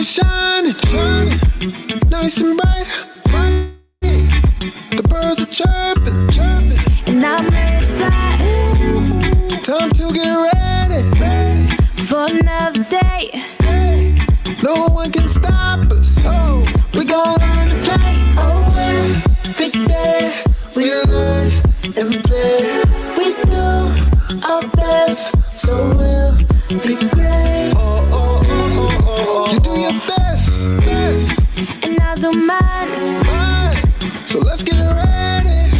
shining, shining, nice and bright. The birds are chirping, chirping, and I'm ready to fly. Time to get ready, ready for another day. No one can stop us. Oh, we gon' learn to play. Oh, every day we learn and play. We do our best, so we'll be great. You do your best, best, and I do mine. So let's get ready,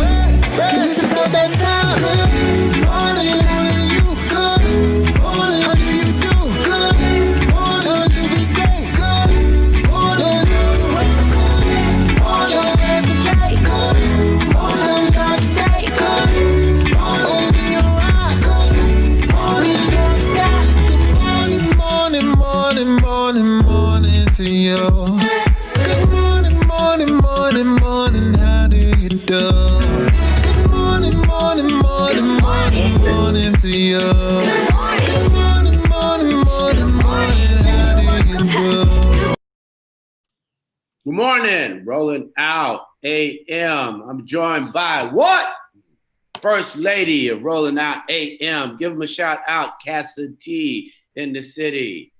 cause it's about that time. Good morning, morning, you. Good morning, how do you do? Good morning, time to be great. Good morning, good morning, your best and play. Good morning, so start today. Good morning, open your eyes. Good morning, reach for the sky. Good morning, morning, morning, morning to you. Good morning, morning, morning, morning, how do you do? Good morning, morning, morning, morning, morning to you. Good morning, morning, morning, morning, how do you do? Good morning, Rolling Out AM. I'm joined by what? First Lady of Rolling Out AM. Give them a shout out, Cassidy in the city.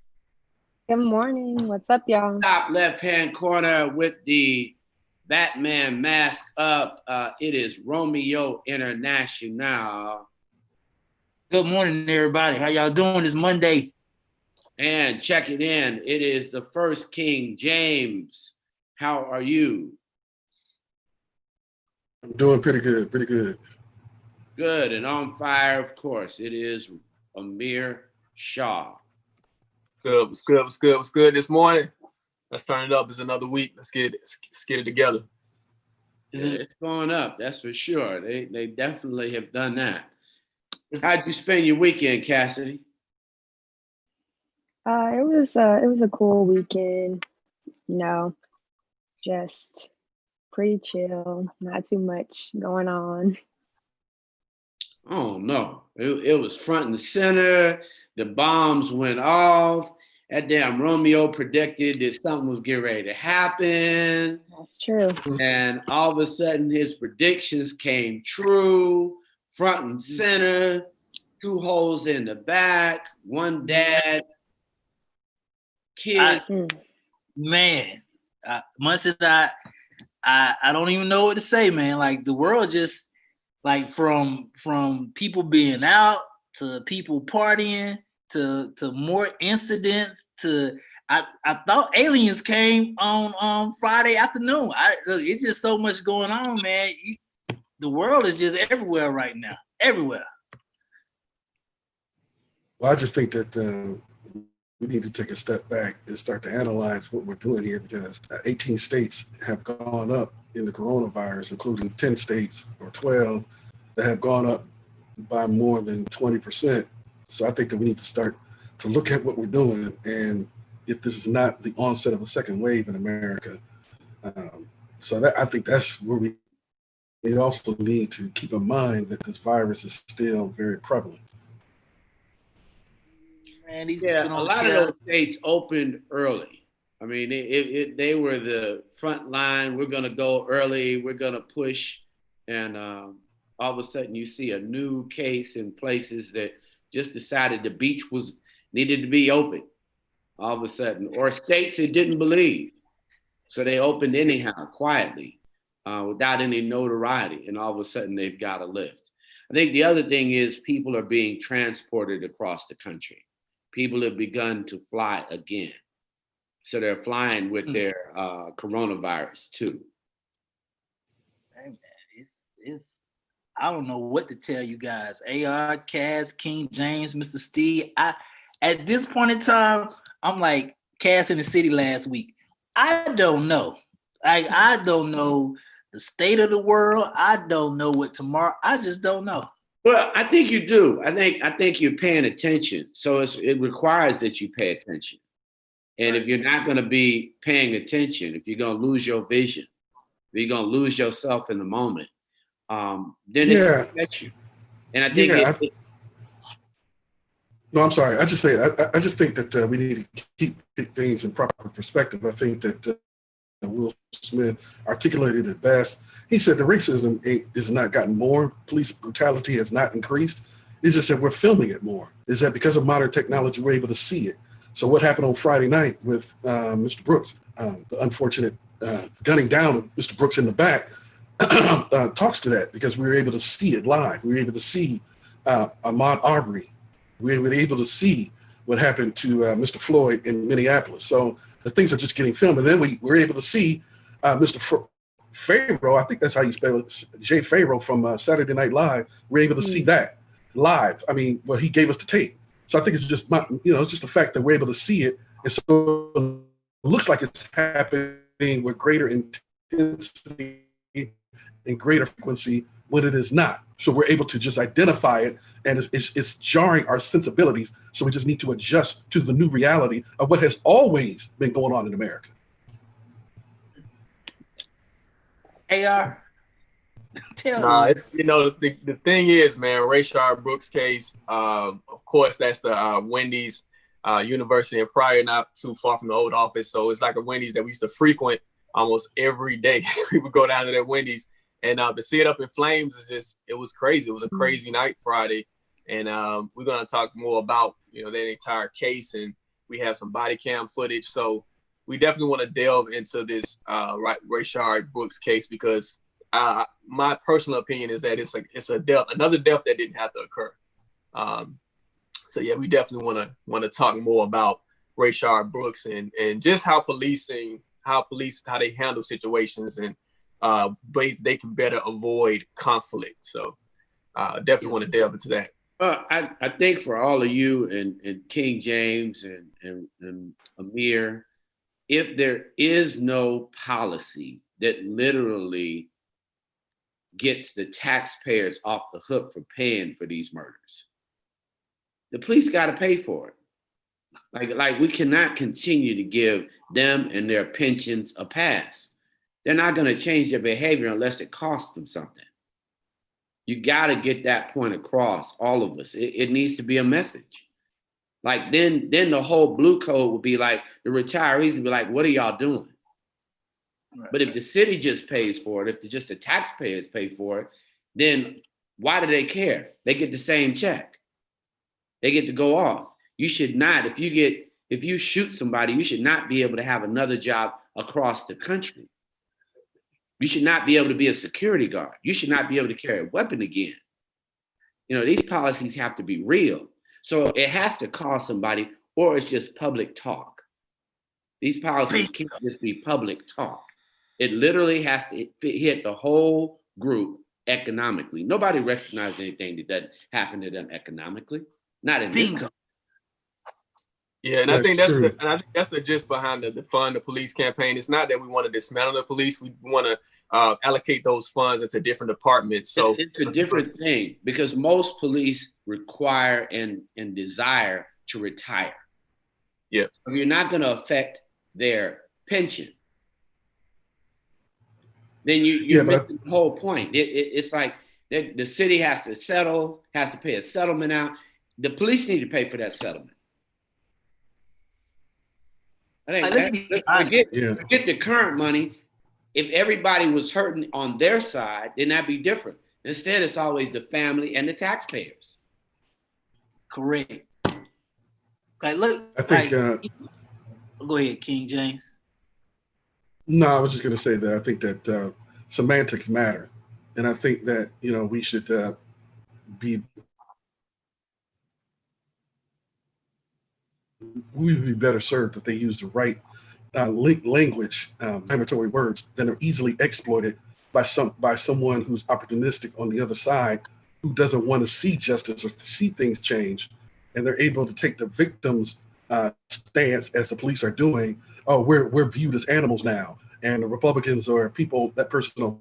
Good morning. What's up, y'all? Top left-hand corner with the Batman mask up. It is Romeo International. Good morning, everybody. How y'all doing this Monday? And check it in. It is the first King James. How are you? I'm doing pretty good, pretty good. Good and on fire, of course. It is Amir Shaw. Good, what's good, what's good, what's good this morning? Let's turn it up. It's another week. Let's get it together. Yeah, it's going up, that's for sure. They definitely have done that. How'd you spend your weekend, Cassidy? It was a cool weekend, you know, just pretty chill, not too much going on. Oh no, it was front and center. The bombs went off. That damn Romeo predicted that something was getting ready to happen. That's true. And all of a sudden his predictions came true. Front and center, 2 holes in the back, one dad, kid. Man, Muncie, I don't even know what to say, man. Like the world just like from people being out to people partying to more incidents to I thought aliens came on Friday afternoon. Look, it's just so much going on, man. The world is just everywhere right now, everywhere. Well, I just think that we need to take a step back and start to analyze what we're doing here, because 18 states have gone up in the coronavirus, including 10 states or 12 that have gone up by more than 20%. So I think that we need to start to look at what we're doing, and if this is not the onset of a second wave in America. I think that's where we also need to keep in mind that this virus is still very prevalent. Man, a lot of those states opened early. I mean, they were the front line. We're going to go early. We're going to push. And all of a sudden you see a new case in places that just decided the beach needed to be open all of a sudden, or states that didn't believe. So they opened anyhow, quietly, without any notoriety. And all of a sudden they've got a lift. I think the other thing is people are being transported across the country. People have begun to fly again. So they're flying with their coronavirus too. It's I don't know what to tell you guys. AR, Cass, King James, Mr. Steve. At this point in time, I'm like Cass in the city last week. I don't know. I don't know the state of the world. I don't know what tomorrow. I just don't know. Well, I think you do. I think you're paying attention. So it requires that you pay attention. And right. If you're not going to be paying attention, if you're going to lose your vision, if you're going to lose yourself in the moment, then it's going to affect you. And I think No, I'm sorry. I just think that we need to keep things in proper perspective. I think that Will Smith articulated it best. He said the racism is not gotten more. Police brutality has not increased. It's just that we're filming it more. Is that because of modern technology, we're able to see it. So what happened on Friday night with Mr. Brooks, the unfortunate gunning down of Mr. Brooks in the back, talks to that because we were able to see it live. We were able to see Ahmaud Arbery. We were able to see what happened to Mr. Floyd in Minneapolis. So the things are just getting filmed. And then we were able to see Mr. Pharaoh, I think that's how you spell it, Jay Pharaoh from Saturday Night Live. We're able to see that live. I mean, well, he gave us the tape. So I think it's just, it's just the fact that we're able to see it. And so it looks like it's happening with greater intensity and greater frequency when it is not. So we're able to just identify it, and it's jarring our sensibilities. So we just need to adjust to the new reality of what has always been going on in America. AR, tell Nah, me. it's the thing is, man, Rayshard Brooks case. Of course, that's the Wendy's University in Pryor, not too far from the old office. So it's like a Wendy's that we used to frequent almost every day. We would go down to that Wendy's, and to see it up in flames it was crazy. It was a crazy night Friday, and we're gonna talk more about that entire case, and we have some body cam footage. So we definitely want to delve into this Rayshard Brooks case because my personal opinion is that it's a death, another death that didn't have to occur. So yeah, we definitely want to talk more about Rayshard Brooks and just how they handle situations and ways they can better avoid conflict. So definitely want to delve into that. I think for all of you and King James and Amir, if there is no policy that literally gets the taxpayers off the hook for paying for these murders, the police got to pay for it. Like we cannot continue to give them and their pensions a pass. They're not going to change their behavior unless it costs them something. You got to get that point across, all of us. It needs to be a message. Like then the whole blue code would be like, the retirees would be like, what are y'all doing? Right. But if the city just pays for it, if just the taxpayers pay for it, then why do they care? They get the same check. They get to go off. You should not, if you shoot somebody, you should not be able to have another job across the country. You should not be able to be a security guard. You should not be able to carry a weapon again. These policies have to be real. So it has to cost somebody, or it's just public talk. These policies can't just be public talk. It literally has to hit the whole group economically. Nobody recognizes anything that doesn't happen to them economically. Not in this country. Yeah, and I think that's the gist behind the Fund the Police campaign. It's not that we want to dismantle the police. We want to allocate those funds into different departments. So it's a different thing because most police require and desire to retire. Yeah. So you're not going to affect their pension. Then you're missing the whole point. It's like the city has to pay a settlement out. The police need to pay for that settlement. Forget the current money. If everybody was hurting on their side, then that'd be different. Instead, it's always the family and the taxpayers. Correct. Like, look. I think. Go ahead, King James. No, I was just going to say that I think that semantics matter, and I think that we should we would be better served if they use the right language, inflammatory words that are easily exploited by someone who's opportunistic on the other side, who doesn't want to see justice or see things change, and they're able to take the victim's stance as the police are doing. Oh, we're viewed as animals now, and the Republicans or that person on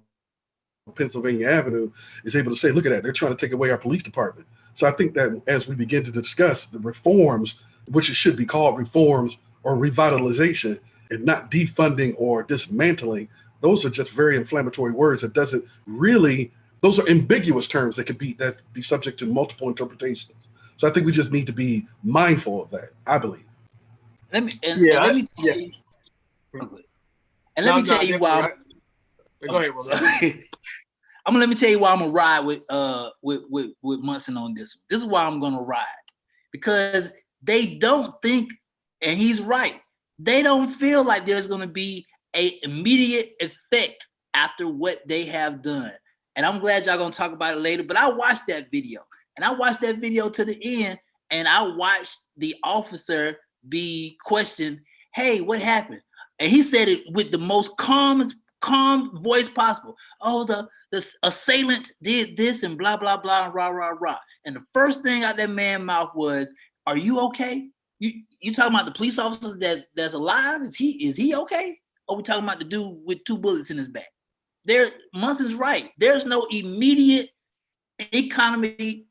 Pennsylvania Avenue is able to say, look at that, they're trying to take away our police department. So I think that as we begin to discuss the reforms, which it should be called reforms or revitalization, and not defunding or dismantling, those are just very inflammatory words that doesn't really, those are ambiguous terms that could be subject to multiple interpretations. So I think we just need to be mindful of that, I believe. Let me and, Yeah, and let me yeah. and let me tell you why. Go ahead, Roland. Let me tell you why I'm gonna ride with Munson on this one. This is why I'm gonna ride, because they don't think, and he's right. They don't feel like there's gonna be a immediate effect after what they have done. And I'm glad y'all gonna talk about it later. But I watched that video, and I watched that video to the end, and I watched the officer be questioned. Hey, what happened? And he said it with the most calm voice possible. Oh, the assailant did this and blah blah blah, rah rah rah. And the first thing out that man's mouth was, "Are you okay? You talking about the police officer that's alive? Is he okay? Or we talking about the dude with 2 bullets in his back?" Munson's right. There's no immediate economic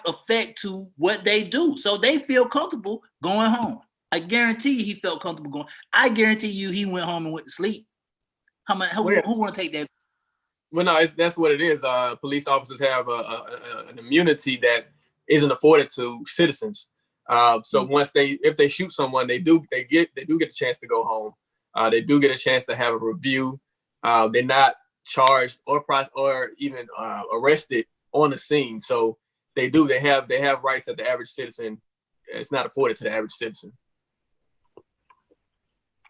effect to what they do, so they feel comfortable going home. I guarantee you he felt comfortable going. I guarantee you he went home and went to sleep. Who want to take that? Well, no, that's what it is. Police officers have an immunity that isn't afforded to citizens. So if they shoot someone, they do get a chance to go home. They do get a chance to have a review. They're not charged or even arrested on the scene. So they have rights that the average citizen it's not afforded to the average citizen.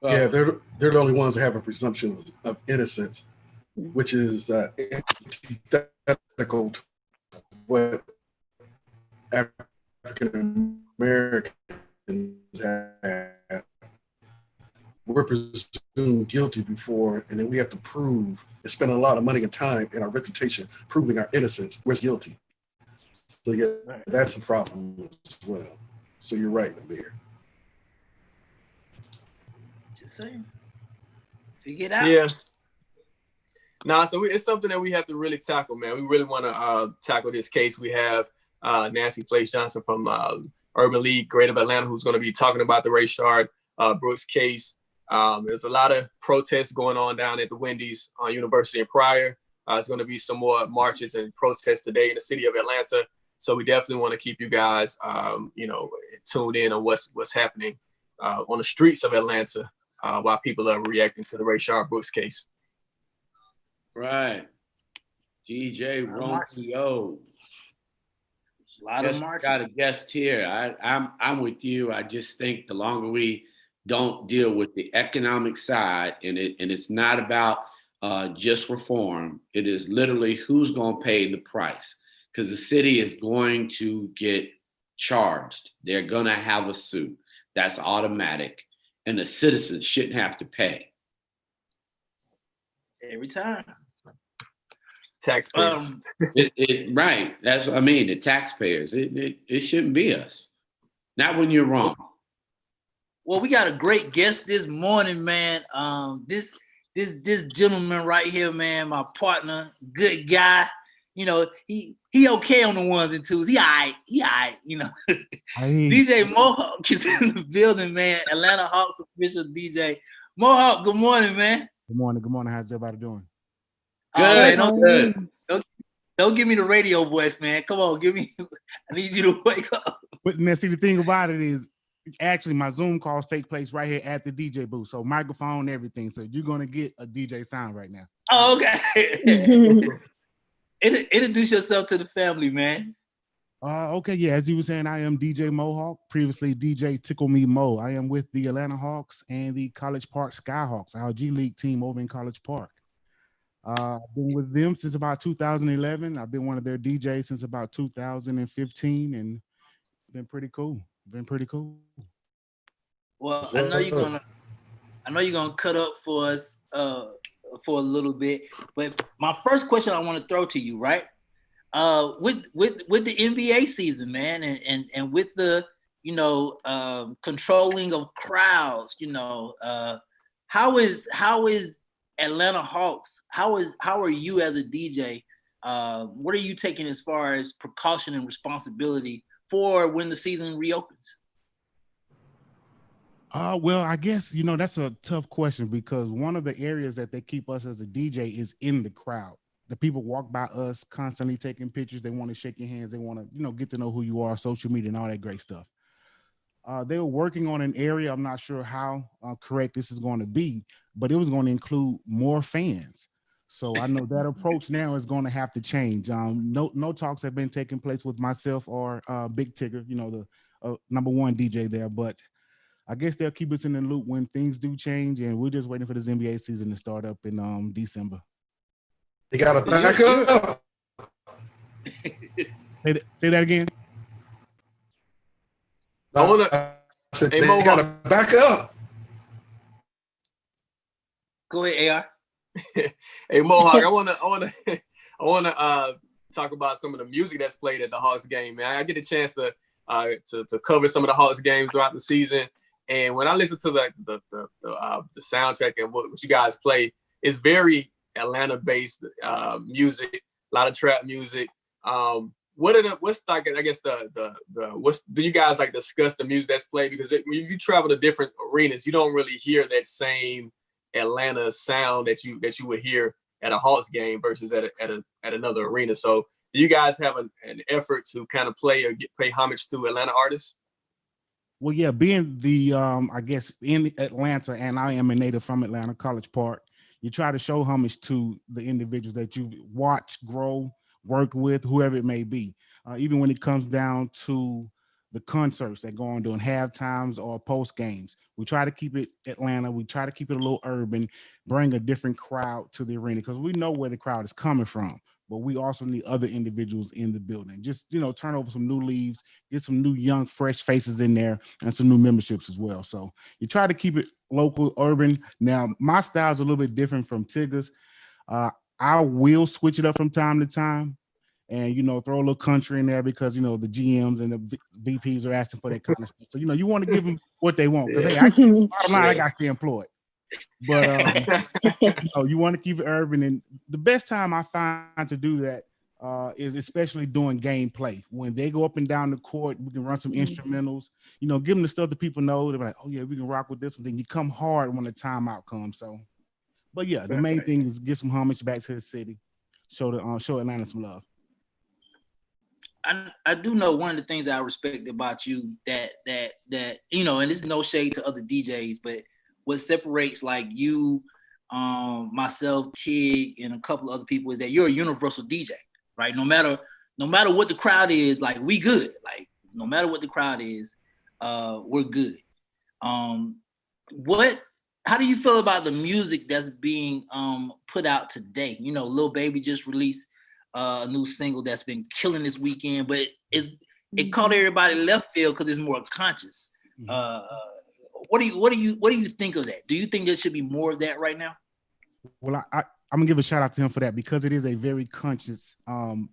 Yeah, they're the only ones that have a presumption of innocence, which is antithetical to what African Americans have. We're presumed guilty before, and then we have to prove and spend a lot of money and time and our reputation proving our innocence. We're guilty. So yeah, that's a problem as well. So you're right, Amir. Just saying. Figure it out. Yeah. Nah, so it's something that we have to really tackle, man. We really want to tackle this case. We have Nancy Flace Johnson from Urban League, Greater Atlanta, who's going to be talking about the Rayshard Brooks case. There's a lot of protests going on down at the Wendy's on University and Pryor. There's going to be some more marches and protests today in the city of Atlanta. So we definitely want to keep you guys, tuned in on what's happening on the streets of Atlanta while people are reacting to the Rayshard Brooks case. Right. GJ Romeo. A lot of marches. Got a guest here. I'm with you. I just think the longer we don't deal with the economic side, and it's not about just reform. It is literally who's going to pay the price, because the city is going to get charged. They're going to have a suit. That's automatic, and the citizens shouldn't have to pay every time. Taxpayers. Right. That's what I mean. The taxpayers. It shouldn't be us. Not when you're wrong. Well, we got a great guest this morning, man. This gentleman right here, man, my partner, good guy. You know, he okay on the ones and twos. He all right, you know. DJ Mohawk is in the building, man. Atlanta Hawks official DJ. Mohawk, good morning, man. Good morning. How's everybody doing? Good. Man, don't give me the radio voice, man. Come on, I need you to wake up. But now, see, the thing about it is, actually, my Zoom calls take place right here at the DJ booth. So microphone, everything. So you're going to get a DJ sound right now. Oh, okay. Introduce yourself to the family, man. Okay, yeah. As you were saying, I am DJ Mohawk, previously DJ Tickle Me Mo. I am with the Atlanta Hawks and the College Park Skyhawks, our G League team over in College Park. I've been with them since about 2011. I've been one of their DJs since about 2015, and been pretty cool. Well, I know you're gonna cut up for us for a little bit, but my first question I want to throw to you, right? With the NBA season, man, and with the controlling of crowds, how is Atlanta Hawks? How are you as a DJ? What are you taking as far as precaution and responsibility for when the season reopens? Well, I guess, that's a tough question, because one of the areas that they keep us as a DJ is in the crowd. the people walk by us constantly taking pictures. They want to shake your hands. They want to, get to know who you are, social media and all that great stuff. They were working on an area. I'm not sure how correct this is going to be, but it was going to include more fans. So I know that approach now is going to have to change. No talks have been taking place with myself or Big Tigger, the number one DJ there, but I guess they'll keep us in the loop when things do change, and we're just waiting for this NBA season to start up in December. They got to back up. Say that again. I said they got to back up. Go ahead, AR. Hey Mohawk, I wanna talk about some of the music that's played at the Hawks game, man. I get a chance to cover some of the Hawks games throughout the season, and when I listen to the soundtrack and what you guys play, it's very Atlanta-based music, a lot of trap music. Do you guys like discuss the music that's played? Because if you travel to different arenas, you don't really hear that same Atlanta sound that you would hear at a Hawks game versus at another arena. So do you guys have an effort to kind of pay homage to Atlanta artists? Well, yeah, being the I guess in Atlanta, and I am a native from Atlanta, College Park, you try to show homage to the individuals that you watch, grow, work with, whoever it may be. Even when it comes down to the concerts that go on during half times or post games, we try to keep it Atlanta. We try to keep it a little urban, bring a different crowd to the arena because we know where the crowd is coming from. But we also need other individuals in the building. Just, turn over some new leaves, get some new, young, fresh faces in there and some new memberships as well. So you try to keep it local, urban. Now, my style is a little bit different from Tigger's. I will switch it up from time to time and, throw a little country in there because, the GMs and the VPs are asking for that kind of stuff. So, you want to give them what they want because, hey, bottom line, I got to stay employed. But you want to keep it urban, and the best time I find to do that is especially doing gameplay. When they go up and down the court, we can run some instrumentals. Give them the stuff that people know. They're like, oh yeah, we can rock with this one. Then you come hard when the timeout comes. So, but yeah, the main thing is get some homage back to the city, show Atlanta some love. I do know one of the things that I respect about you that and this is no shade to other DJs, but what separates like you, myself, Tig, and a couple of other people is that you're a universal DJ, right? No matter what the crowd is, like we good. Like no matter what the crowd is, we're good. How do you feel about the music that's being put out today? Lil Baby just released a new single that's been killing this weekend, but it caught everybody left field because it's more conscious. What do you think of that? Do you think there should be more of that right now? Well, I'm gonna give a shout out to him for that because it is a very conscious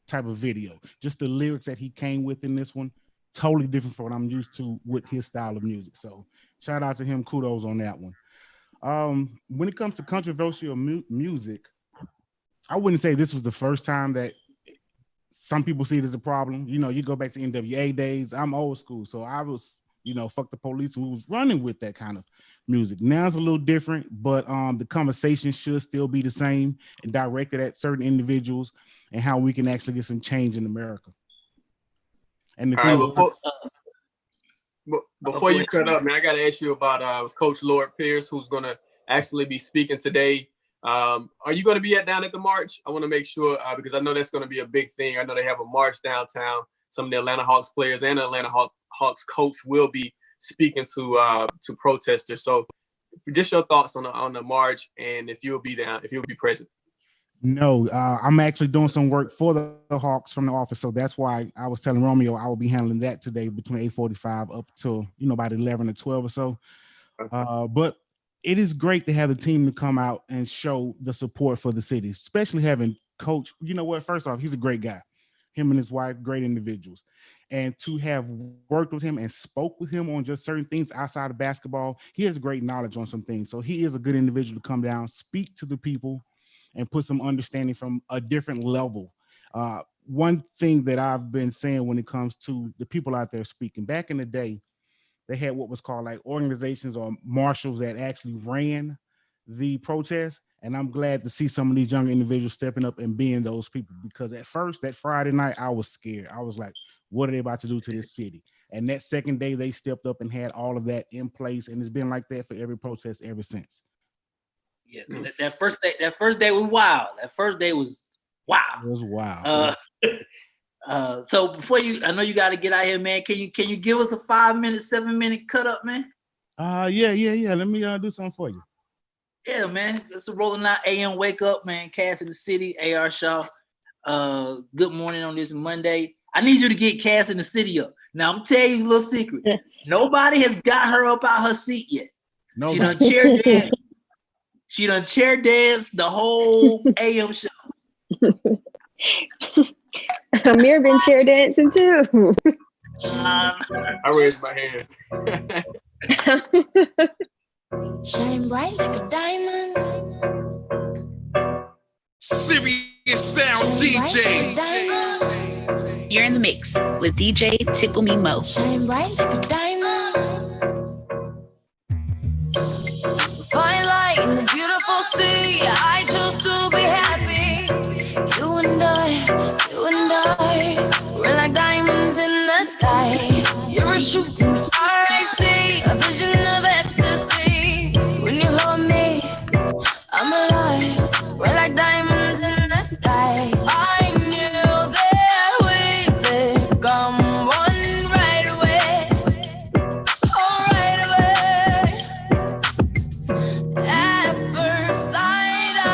type of video. Just the lyrics that he came with in this one, totally different from what I'm used to with his style of music. So shout out to him, kudos on that one. When it comes to controversial music, I wouldn't say this was the first time that some people see it as a problem. You go back to NWA days. I'm old school, so I was, fuck the police, and we was running with that kind of music. Now it's a little different, but the conversation should still be the same and directed at certain individuals and how we can actually get some change in America. And before you cut up, man, I got to ask you about Coach Lord Pierce, who's going to actually be speaking today. Are you going to be down at the march? I want to make sure because I know that's going to be a big thing. I know they have a march downtown. Some of the Atlanta Hawks players and the Atlanta Hawks coach will be speaking to protesters. So, just your thoughts on the march and if you'll be present. No, I'm actually doing some work for the Hawks from the office, so that's why I was telling Romeo I will be handling that today between 8:45 up till about 11 or 12 or so. But it is great to have the team to come out and show the support for the city, especially having Coach. You know what? First off, he's a great guy. Him and his wife, great individuals. And to have worked with him and spoke with him on just certain things outside of basketball, he has great knowledge on some things. So he is a good individual to come down, speak to the people, and put some understanding from a different level. One thing that I've been saying when it comes to the people out there speaking, back in the day, they had what was called like organizations or marshals that actually ran the protest. And I'm glad to see some of these young individuals stepping up and being those people, because at first, that Friday night, I was scared. I was like, what are they about to do to this city? And that second day, they stepped up and had all of that in place. And it's been like that for every protest ever since. Yeah, that first day was wild. That first day was wow. It was wild. So before I know you got to get out here, man. Can you give us a 5-minute, 7-minute cut up, man? Yeah. Let me do something for you. Yeah, man. It's a Rolling Out AM Wake Up, man. Cass in the City, AR Shaw. Good morning on this Monday. I need you to get Cass in the City up. Now I'm telling you a little secret. Nobody has got her up out her seat yet. No, she done chair dance. She done chair dance the whole AM show. Amir been chair dancing too. I raised my hands. Shine bright like a diamond. Serious sound Shine bright like a DJ. diamond. You're in the mix with DJ Tickle Me Mo. Shine bright like a diamond. Fine light in the beautiful sea. I choose to be happy. You and I, we're like diamonds in the sky. You're a shooting star, I see, a vision of ecstasy. When you hold me, I'm alive. We're like diamonds in the sky. I knew that we'd become one right away. Oh, right away. At first sight, I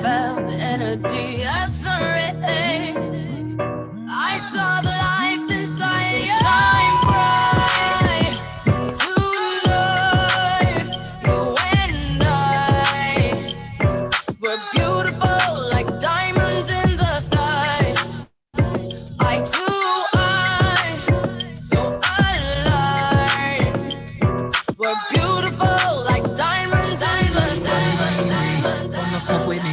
felt the energy of sun rays. I saw the life inside you. Shine bright tonight. You and I, we're beautiful like diamonds in the sky. Eye to eye, so alive. We're beautiful like diamonds in the sky. Wanna smoke with me?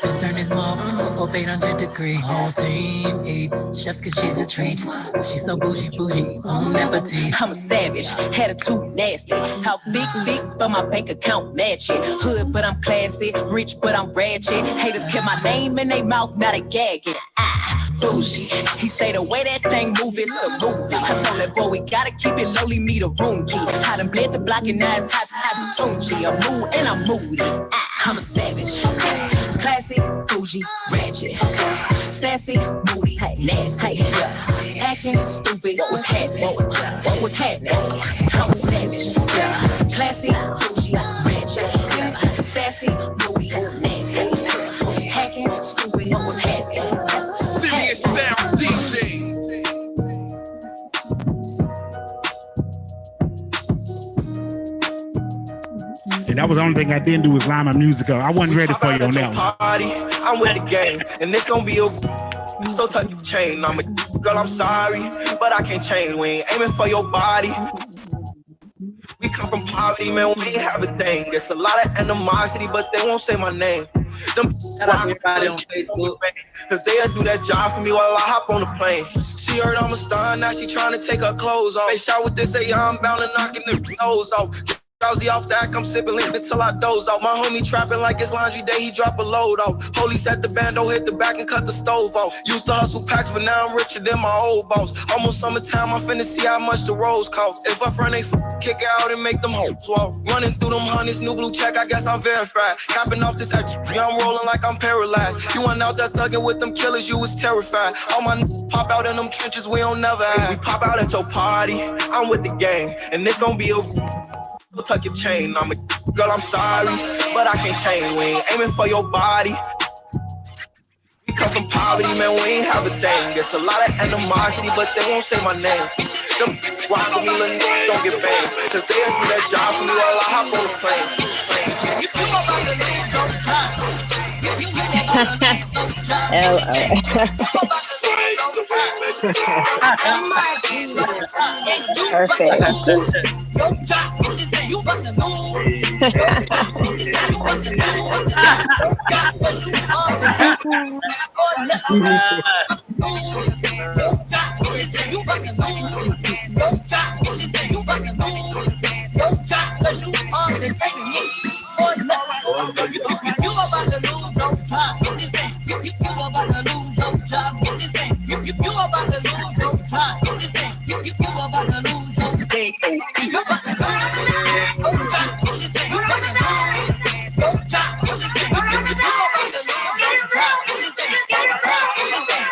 Then turn this mom up 800 degree. Whole team eat chefs cause she's a treat. Oh, she's so bougie, on appetite. I'm a savage, attitude nasty. Talk big, but my bank account match it. Hood, but I'm classy. Rich, but I'm ratchet. Haters kept my name in their mouth, now they gagging. Bougie. He say the way that thing move is a movie. I told that boy we gotta keep it lowly, me the room key. I done bled the block and now it's hot to have the Tunchi. I'm mood and I'm moody. I'm a savage. Classy, bougie, ratchet. Sassy, moody, nasty. Acting stupid, what's happening? What was happening? I'm a savage. Classy, bougie, ratchet. Sassy, moody, nasty. Hacking, stupid, what was happening? Serious sound DJ. And that was the only thing I didn't do was line my music up. I wasn't ready for you on that one. Party, I'm with the game, and it's gonna be a so tuck your chain. I'm a girl, I'm sorry, but I can't change. We ain't aiming for your body. We come from poverty, man, we ain't have a thing. There's a lot of animosity, but they won't say my name. Them Shout out to everybody on Facebook. cause they'll do that job for me while I hop on the plane. She heard I'm a star, now she trying to take her clothes off. They shot with this, say I'm bound to knocking the nose off. Drowsy off that, I'm sipping liquor till I doze off. My homie trapping like it's laundry day, he drop a load off. Police at the bando, hit the back and cut the stove off. Used to hustle packs, but now I'm richer than my old boss. Almost summertime, I'm finna see how much the rolls cost. If I front, they kick it out and make them hoes walk. Running through them hundreds, new blue check, I guess I'm verified. Capping off this extra, I'm rolling like I'm paralyzed. You went out there thugging with them killers, you was terrified. All my pop out in them trenches, we don't never hide. We pop out at your party, I'm with the gang, and it's gonna be a tuck your chain. I'm a girl, I'm sorry, but I can't change. We ain't aiming for your body. We come from poverty, man, we ain't have a thing. There's a lot of animosity, but they won't say my name. Them rock with me, little niggas don't get banged, cause they'll do that job for me while I hop on the plane. Perfect. You about to lose your job. Get this thing. You about to lose your job. Get this thing. You about to lose your job. Get this thing. You about to lose your job. You about to lose your job. Get this thing. You about to lose your job. Get this thing. You about to lose your job. Get this thing.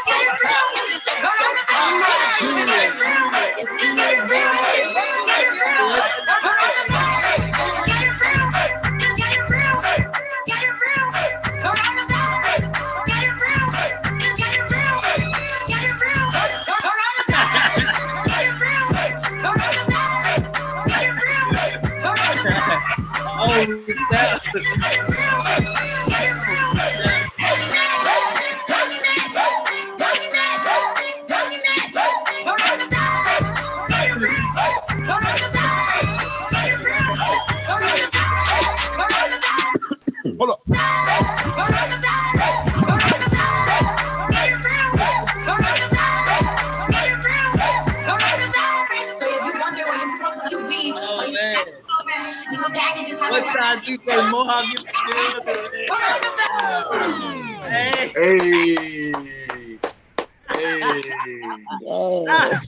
Hold up. What time DJ Mohawk get the Hey.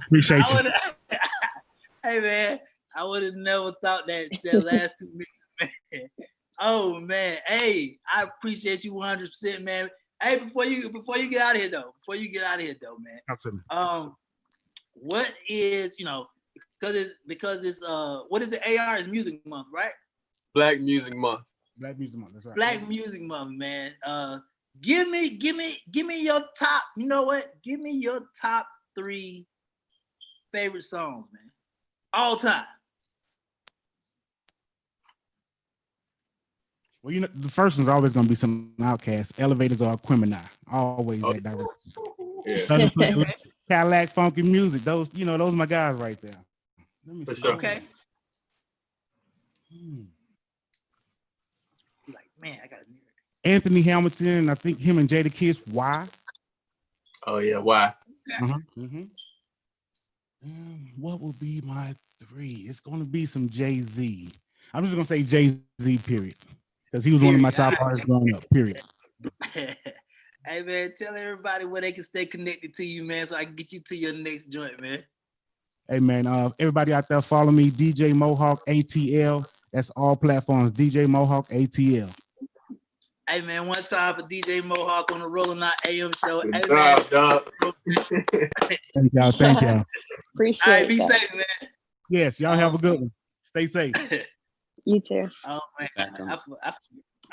Appreciate you. Hey man, I would have never thought that last 2 mixes, man. Oh man, hey, I appreciate you 100%, man. Hey, before you get out of here though, man. Absolutely. What is, because it's what is the AR is Music Month, right? Black Music Month. Black Music Month, that's right. Black Music Month, man. Give me your top, you know what? Give me your top 3 favorite songs, man. All time. Well, the first one's always gonna be some Outkast, Elevators or Aquemini. Always that direction. Yeah. Cadillac Funky Music. Those are my guys right there. Let me For see. sure. Okay. Like, man, I got Anthony Hamilton. I think him and Jadakiss. Why? Oh yeah, why? What will be my 3? It's gonna be some Jay-Z. I'm just gonna say Jay-Z. Period. Because he was one of my top artists growing up. Period. Hey man, tell everybody where they can stay connected to you, man, so I can get you to your next joint, man. Hey man, everybody out there, follow me, DJ Mohawk ATL. That's all platforms, DJ Mohawk ATL. Hey man, one time for DJ Mohawk on the Rolling Out AM show. Hey man. Thank y'all. Appreciate All right, be that. safe, man. Yes, y'all have a good one. Stay safe. You too. Oh man,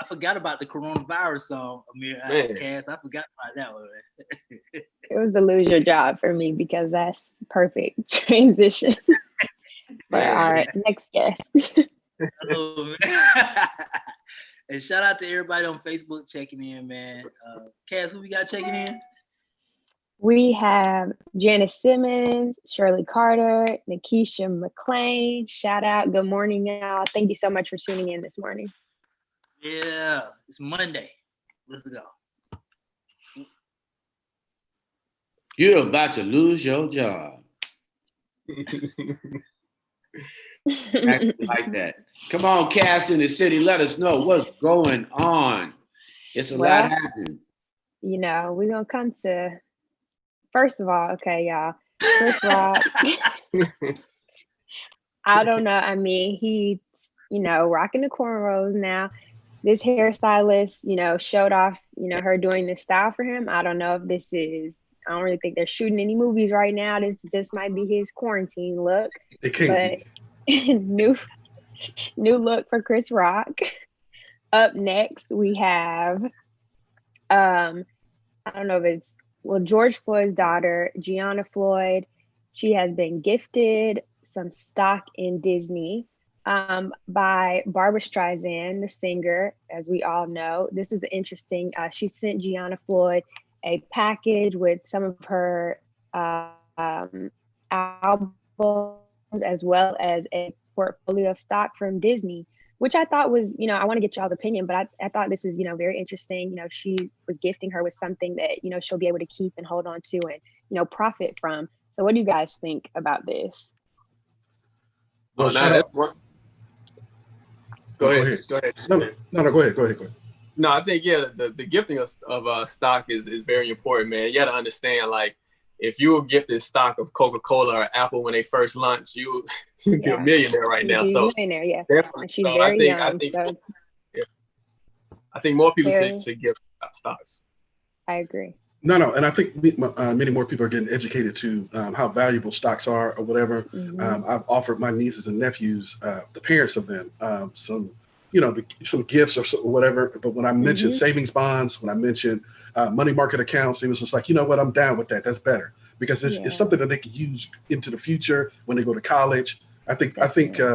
I forgot about the coronavirus song, Amir Outkast. I forgot about that one, man. It was the lose your job for me because that's perfect transition. But all right, next guest. Oh, man. And shout out to everybody on Facebook checking in, man. Cass, who we got checking in? We have Janice Simmons, Shirley Carter, Nikisha McClain. Shout out. Good morning, y'all. Thank you so much for tuning in this morning. Yeah, it's Monday. Let's go. You're about to lose your job. Like that. Come on, Cass in the city. Let us know what's going on. It's a lot happening. We're going to come to, first of all, okay, y'all. Chris Rock. I don't know. I mean, he's, rocking the cornrows now. This hairstylist, showed off, her doing this style for him. I don't know if this is, I don't really think they're shooting any movies right now. This just might be his quarantine look. It can't be. New look for Chris Rock. Up next, we have, I don't know if it's, George Floyd's daughter, Gianna Floyd. She has been gifted some stock in Disney by Barbra Streisand, the singer, as we all know. This is interesting. She sent Gianna Floyd a package with some of her albums as well as a portfolio of stock from Disney, which I thought was, I want to get y'all's opinion, but I thought this was, very interesting. She was gifting her with something that, she'll be able to keep and hold on to and, profit from. So what do you guys think about this? Well, Go ahead. No, go ahead. No, I think the gifting of stock is very important, man. You got to understand, like, if you were gifted stock of Coca-Cola or Apple when they first launched, you'd be a millionaire right now. So millionaire, yeah. definitely. And she's So very young. I think more people should give stocks. I agree. No, and I think many more people are getting educated to how valuable stocks are or whatever. I've offered my nieces and nephews, the parents of them, some gifts or whatever. But when I mentioned savings bonds, when I mentioned money market accounts, it was just like, you know what, I'm down with that. That's better because it's something that they can use into the future when they go to college. I think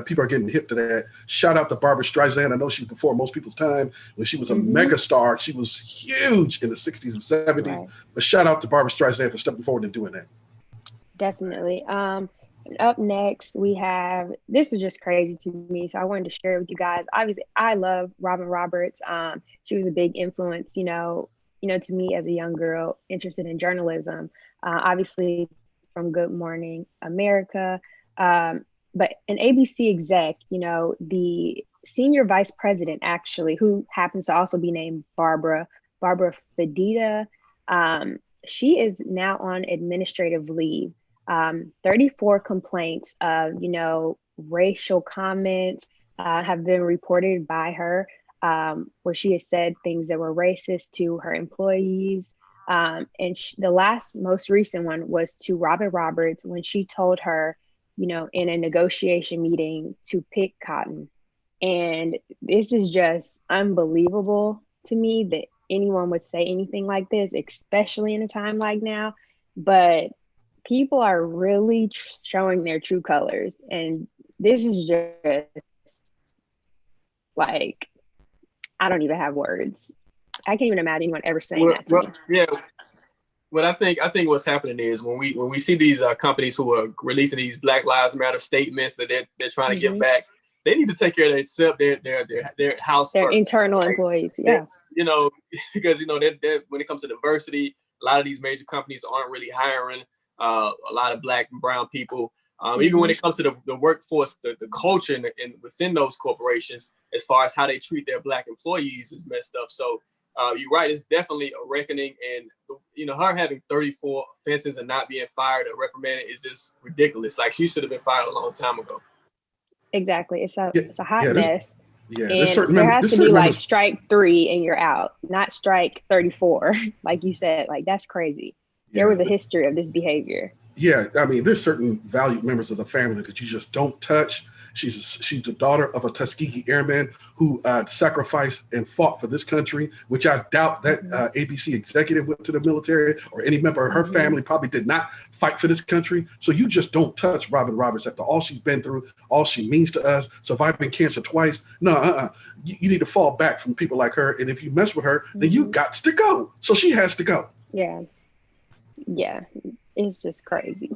people are getting hip to that. Shout out to Barbara Streisand. I know she's before most people's time. When she was a mega star, she was huge in the 60s and 70s. Right. But shout out to Barbara Streisand for stepping forward and doing that. Definitely. Up next, we have, this was just crazy to me, so I wanted to share it with you guys. Obviously, I love Robin Roberts. She was a big influence, to me as a young girl interested in journalism. Obviously, from Good Morning America. But an ABC exec, the senior vice president, actually, who happens to also be named Barbara Fedida, she is now on administrative leave. 34 complaints of, racial comments have been reported by her, where she has said things that were racist to her employees. And the most recent one was to Robin Roberts when she told her, in a negotiation meeting to pick cotton. And this is just unbelievable to me that anyone would say anything like this, especially in a time like now. But people are really showing their true colors. And this is just like, I don't even have words. I can't even imagine anyone ever saying that to me. Yeah. What I think what's happening is when we see these companies who are releasing these Black Lives Matter statements that they're trying to give back, they need to take care of their house, their first, internal right? employees. Yeah, because when it comes to diversity, a lot of these major companies aren't really hiring a lot of Black and brown people. Even when it comes to the workforce, the culture and within those corporations, as far as how they treat their Black employees, is messed up. So. You're right. It's definitely a reckoning, and her having 34 offenses and not being fired or reprimanded is just ridiculous. Like, she should have been fired a long time ago. Exactly. It's a hot mess. Yeah, and there has to be like strike 3 and you're out, not strike 34, like you said. Like, that's crazy. There was a history of this behavior. Yeah, I mean, there's certain valued members of the family that you just don't touch. She's the daughter of a Tuskegee Airman who sacrificed and fought for this country, which I doubt that ABC executive went to the military or any member of her family probably did not fight for this country. So you just don't touch Robin Roberts after all she's been through, all she means to us, surviving cancer twice. No, you need to fall back from people like her. And if you mess with her, then you got to go. So she has to go. Yeah. It's just crazy.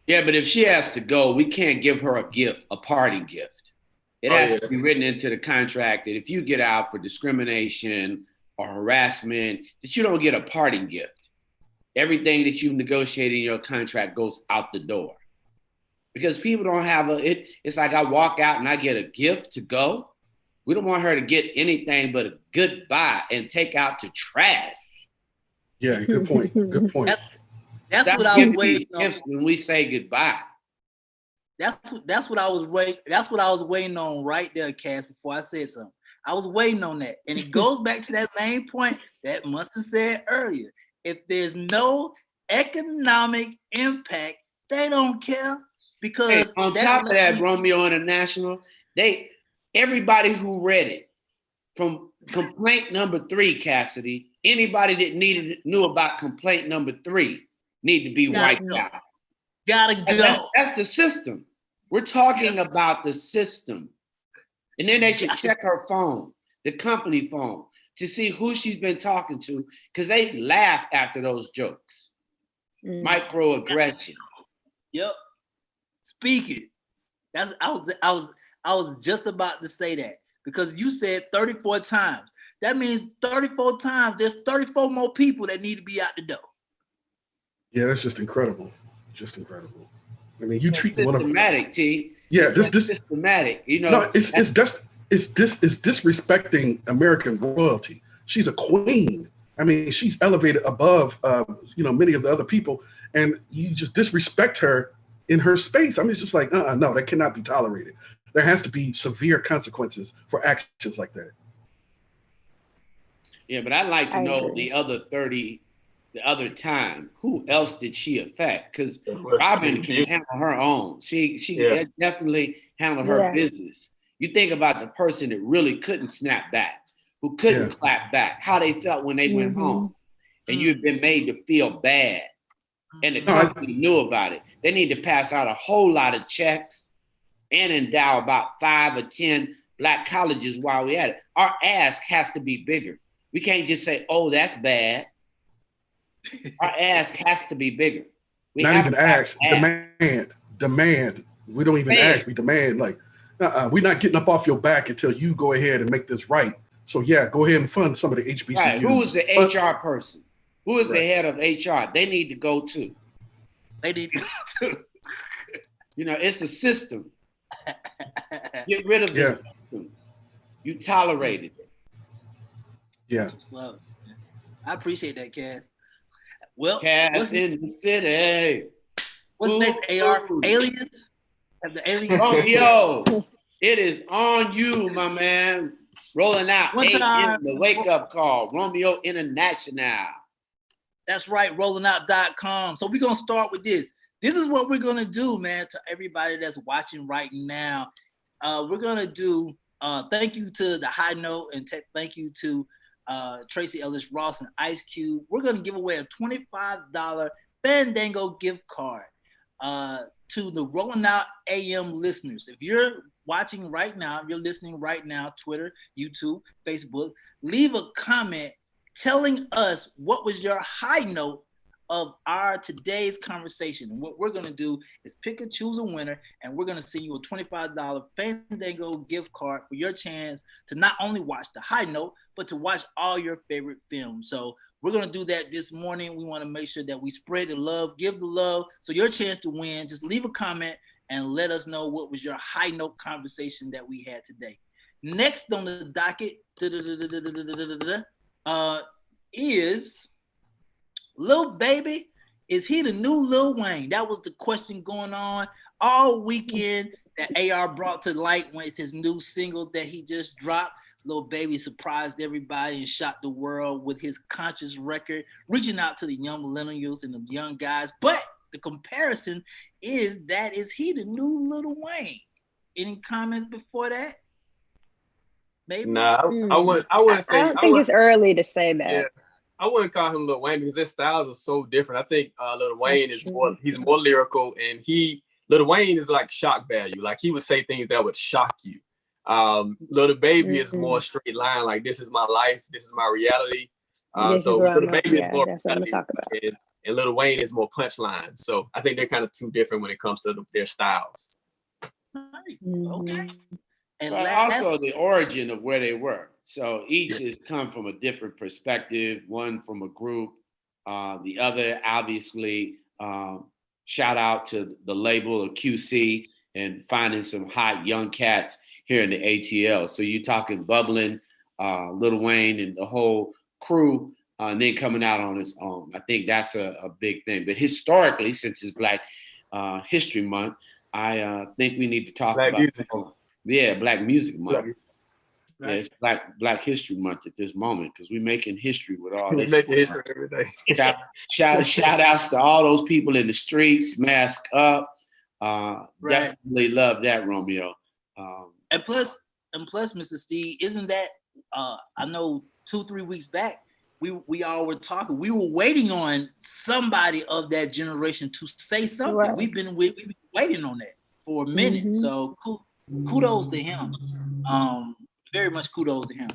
Yeah, but if she has to go, we can't give her a gift, a party gift. It has to be written into the contract that if you get out for discrimination or harassment, that you don't get a party gift. Everything that you've negotiated in your contract goes out the door. Because people don't have it's like I walk out and I get a gift to go. We don't want her to get anything but a goodbye and take out the trash. Yeah, good point. Good point. That's what I was waiting on. When we say goodbye. That's what I was waiting. That's what I was waiting on right there, Cass. Before I said something, I was waiting on that, and it goes back to that main point that Mustard said earlier. If there's no economic impact, they don't care because on top of that, Romeo International, everybody who read it from complaint number 3, Cassidy, anybody that knew about complaint number 3. Need to be wiped out. Gotta go. That's the system. We're talking about the system. And then they should check her phone, the company phone, to see who she's been talking to, because they laugh after those jokes. Microaggression. Yep. Speaking. I was just about to say that because you said 34 times. That means 34 times there's 34 more people that need to be out the door. Yeah, that's just incredible. Just incredible. I mean, you treat systematic, one of T. Yeah, this systematic. No, it's it's disrespecting American royalty. She's a queen. I mean, she's elevated above, many of the other people, and you just disrespect her in her space. I mean, it's just like, no, that cannot be tolerated. There has to be severe consequences for actions like that. Yeah, but I'd like to know the other 30, the other time, who else did she affect? Because Robin can handle her own. She definitely handled her business. You think about the person that really couldn't snap back, who couldn't clap back, how they felt when they went home, and you've been made to feel bad, and the company knew about it. They need to pass out a whole lot of checks and endow about 5 or 10 Black colleges while we're at it. Our ask has to be bigger. We can't just say, oh, that's bad. Our ask has to be bigger. We not even ask, demand. We don't even ask, we demand. Like, we're not getting up off your back until you go ahead and make this right. So yeah, go ahead and fund some of the HBCUs. Right. Who is the HR person? Who is the head of HR? They need to go too. They need to go too. It's the system. Get rid of the system. You tolerated it. Yeah. I appreciate that, Cass. Well, Cass in the city. What's next, AR? Aliens? Have the aliens? Romeo, it is on you, my man. Rolling out the wake-up call. Romeo International. That's right, rollingout.com. So we're going to start with this. This is what we're going to do, man, to everybody that's watching right now. We're going to do thank you to the High Note and thank you to Tracy Ellis Ross and Ice Cube. We're going to give away a $25 Fandango gift card to the Rolling Out AM listeners. If you're watching right now, if you're listening right now, Twitter, YouTube, Facebook, leave a comment telling us what was your high note of our today's conversation. And what we're going to do is pick and choose a winner, and we're going to send you a $25 Fandango gift card for your chance to not only watch the High Note, but to watch all your favorite films. So we're going to do that this morning. We want to make sure that we spread the love, give the love. So your chance to win, just leave a comment and let us know what was your high note conversation that we had today. Next on the docket is Lil Baby. Is he the new Lil Wayne? That was the question going on all weekend that AR brought to light with his new single that he just dropped. Lil Baby surprised everybody and shocked the world with his conscious record, reaching out to the young millennials and the young guys. But the comparison is he the new Lil Wayne? Any comments before that? Maybe? Nah, I wouldn't say. I don't think it's early to say that. Yeah, I wouldn't call him Lil Wayne because their styles are so different. I think Lil Wayne is more lyrical, and Lil Wayne is like shock value. Like he would say things that would shock you. Lil Baby is more straight line. Like this is my life. This is my reality. So Lil Baby is more that's what I'm gonna talk about. And Lil Wayne is more punchline. So I think they're kind of two different when it comes to their styles. Okay. And but also the origin of where they were. So each has come from a different perspective, one from a group, the other obviously shout out to the label of QC and finding some hot young cats here in the ATL. So you're talking Bubbling, Lil Wayne and the whole crew, and then coming out on his own. I think that's a big thing. But historically, since it's Black History Month, I think we need to talk about music. Black Music Month. Right. Yeah, it's Black History Month at this moment because we're making history with all this. Making history every day. Shout outs to all those people in the streets, mask up. Definitely love that, Romeo. And plus, Mr. Steve, isn't that I know 2-3 weeks back we all were talking. We were waiting on somebody of that generation to say something. Right. We've been waiting on that for a minute. Mm-hmm. So kudos to him. Very much kudos to him.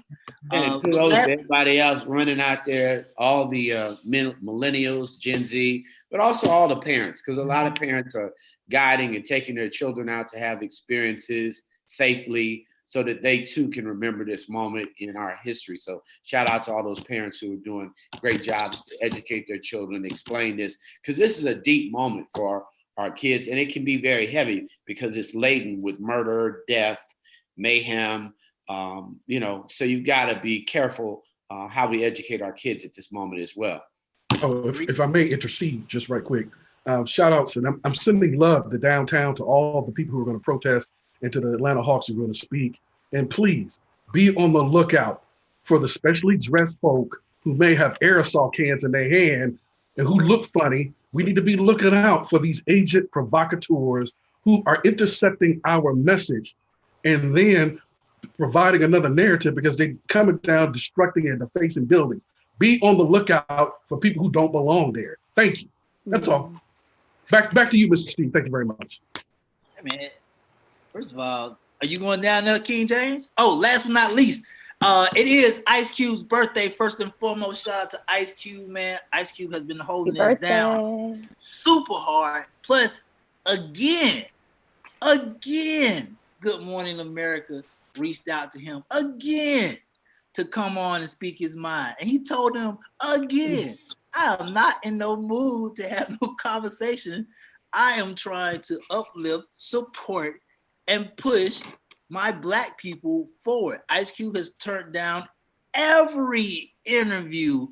And kudos to everybody else running out there, all the millennials, Gen Z, but also all the parents, because a lot of parents are guiding and taking their children out to have experiences safely so that they too can remember this moment in our history. So shout out to all those parents who are doing great jobs to educate their children, explain this, because this is a deep moment for our kids, and it can be very heavy because it's laden with murder, death, mayhem, So you've got to be careful how we educate our kids at this moment as well. Oh, if I may intercede just right quick, shout outs, and I'm sending love to downtown to all the people who are going to protest and to the Atlanta Hawks who are going to speak. And please be on the lookout for the specially dressed folk who may have aerosol cans in their hand and who look funny. We need to be looking out for these agent provocateurs who are intercepting our message and then providing another narrative because they're coming down, destructing and defacing buildings. Be on the lookout for people who don't belong there. Thank you. That's all. Back to you, Mr. Steve. Thank you very much. Hey, man, first of all, are you going down there, King James? Oh, last but not least, it is Ice Cube's birthday. First and foremost, shout out to Ice Cube, man. Ice Cube has been holding it down super hard. Plus, again, Good Morning America reached out to him again to come on and speak his mind. And he told them again, I am not in no mood to have no conversation. I am trying to uplift, support, and push my Black people forward. Ice Cube has turned down every interview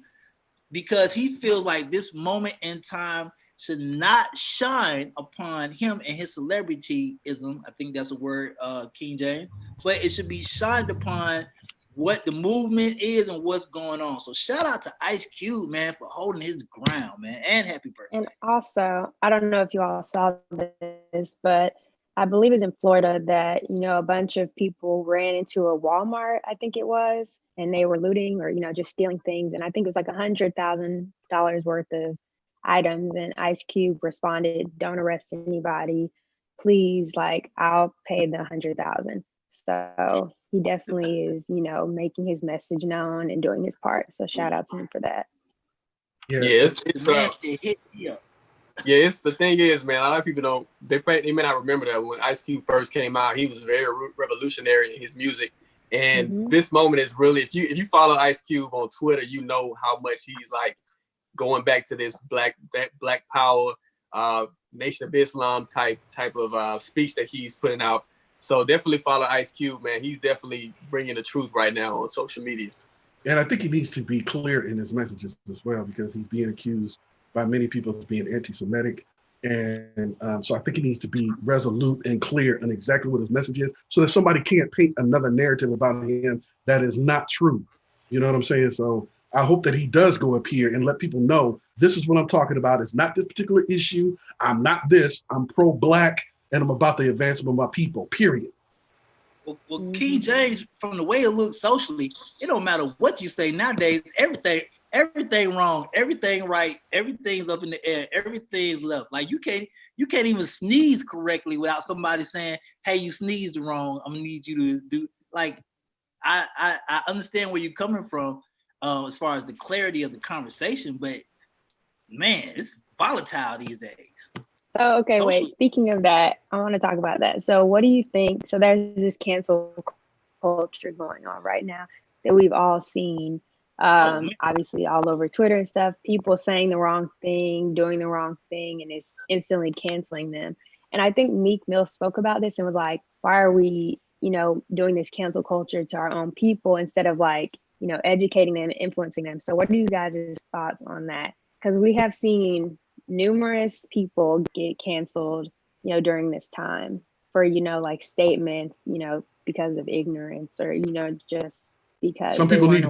because he feels like this moment in time should not shine upon him and his celebrityism. I think that's a word, King James, but it should be shined upon what the movement is and what's going on. So shout out to Ice Cube, man, for holding his ground, man, and happy birthday. And also, I don't know if you all saw this, but I believe it's in Florida that, a bunch of people ran into a Walmart, I think it was, and they were looting or, just stealing things. And I think it was like $100,000 worth of items. And Ice Cube responded, don't arrest anybody. Please, I'll pay the $100,000. So he definitely is, making his message known and doing his part. So shout out to him for that. It's the thing is, man, a lot of people they may not remember that when Ice Cube first came out, he was very revolutionary in his music. And this moment is really, if you follow Ice Cube on Twitter, you know how much he's going back to this black power, Nation of Islam type of speech that he's putting out. So definitely follow Ice Cube, man. He's definitely bringing the truth right now on social media. And I think he needs to be clear in his messages as well, because he's being accused by many people of being anti-Semitic. And so I think he needs to be resolute and clear on exactly what his message is so that somebody can't paint another narrative about him that is not true. You know what I'm saying? So I hope that he does go up here and let people know this is what I'm talking about. It's not this particular issue. I'm not this. I'm pro-Black. And I'm about the advancement of my people, period. Well, King James, from the way it looks socially, it don't matter what you say nowadays. Everything wrong, everything right, everything's up in the air, everything's left. Like you can't even sneeze correctly without somebody saying, "Hey, you sneezed wrong. I'm gonna need you to do." Like, I understand where you're coming from as far as the clarity of the conversation, but man, it's volatile these days. So, okay, wait, speaking of that, I want to talk about that. So what do you think? So there's this cancel culture going on right now that we've all seen, obviously all over Twitter and stuff, people saying the wrong thing, doing the wrong thing, and it's instantly canceling them. And I think Meek Mill spoke about this and was like, why are we, doing this cancel culture to our own people instead of educating them, influencing them? So what are you guys' thoughts on that? Because we have seen numerous people get canceled, during this time for, statements, because of ignorance or, just because some people need to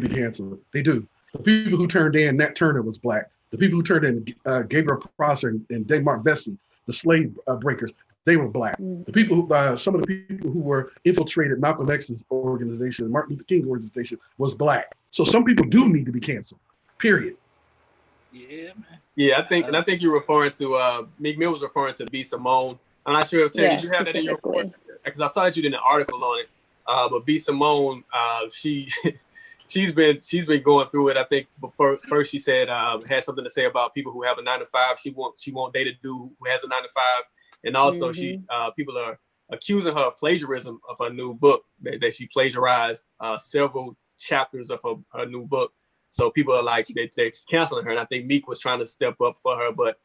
be canceled. They do. The people who turned in Nat Turner was Black. The people who turned in Gabriel Prosser and Mark Vesey, the slave breakers, they were Black. The people who, some of the people who were infiltrated Malcolm X's organization, Martin Luther King organization, was Black. So some people do need to be canceled, period. Yeah, man. Yeah, I think you're referring to Meek Mill was referring to B. Simone. I'm not sure if Ted, did you have that in your report? Because I saw that you did an article on it. But B. Simone, she's been going through it. I think first she said had something to say about people who have a 9-to-5. She won't date a dude who has a 9-to-5, and also people are accusing her of plagiarism of her new book that she plagiarized several chapters of her new book. So people are like, they're canceling her. And I think Meek was trying to step up for her. But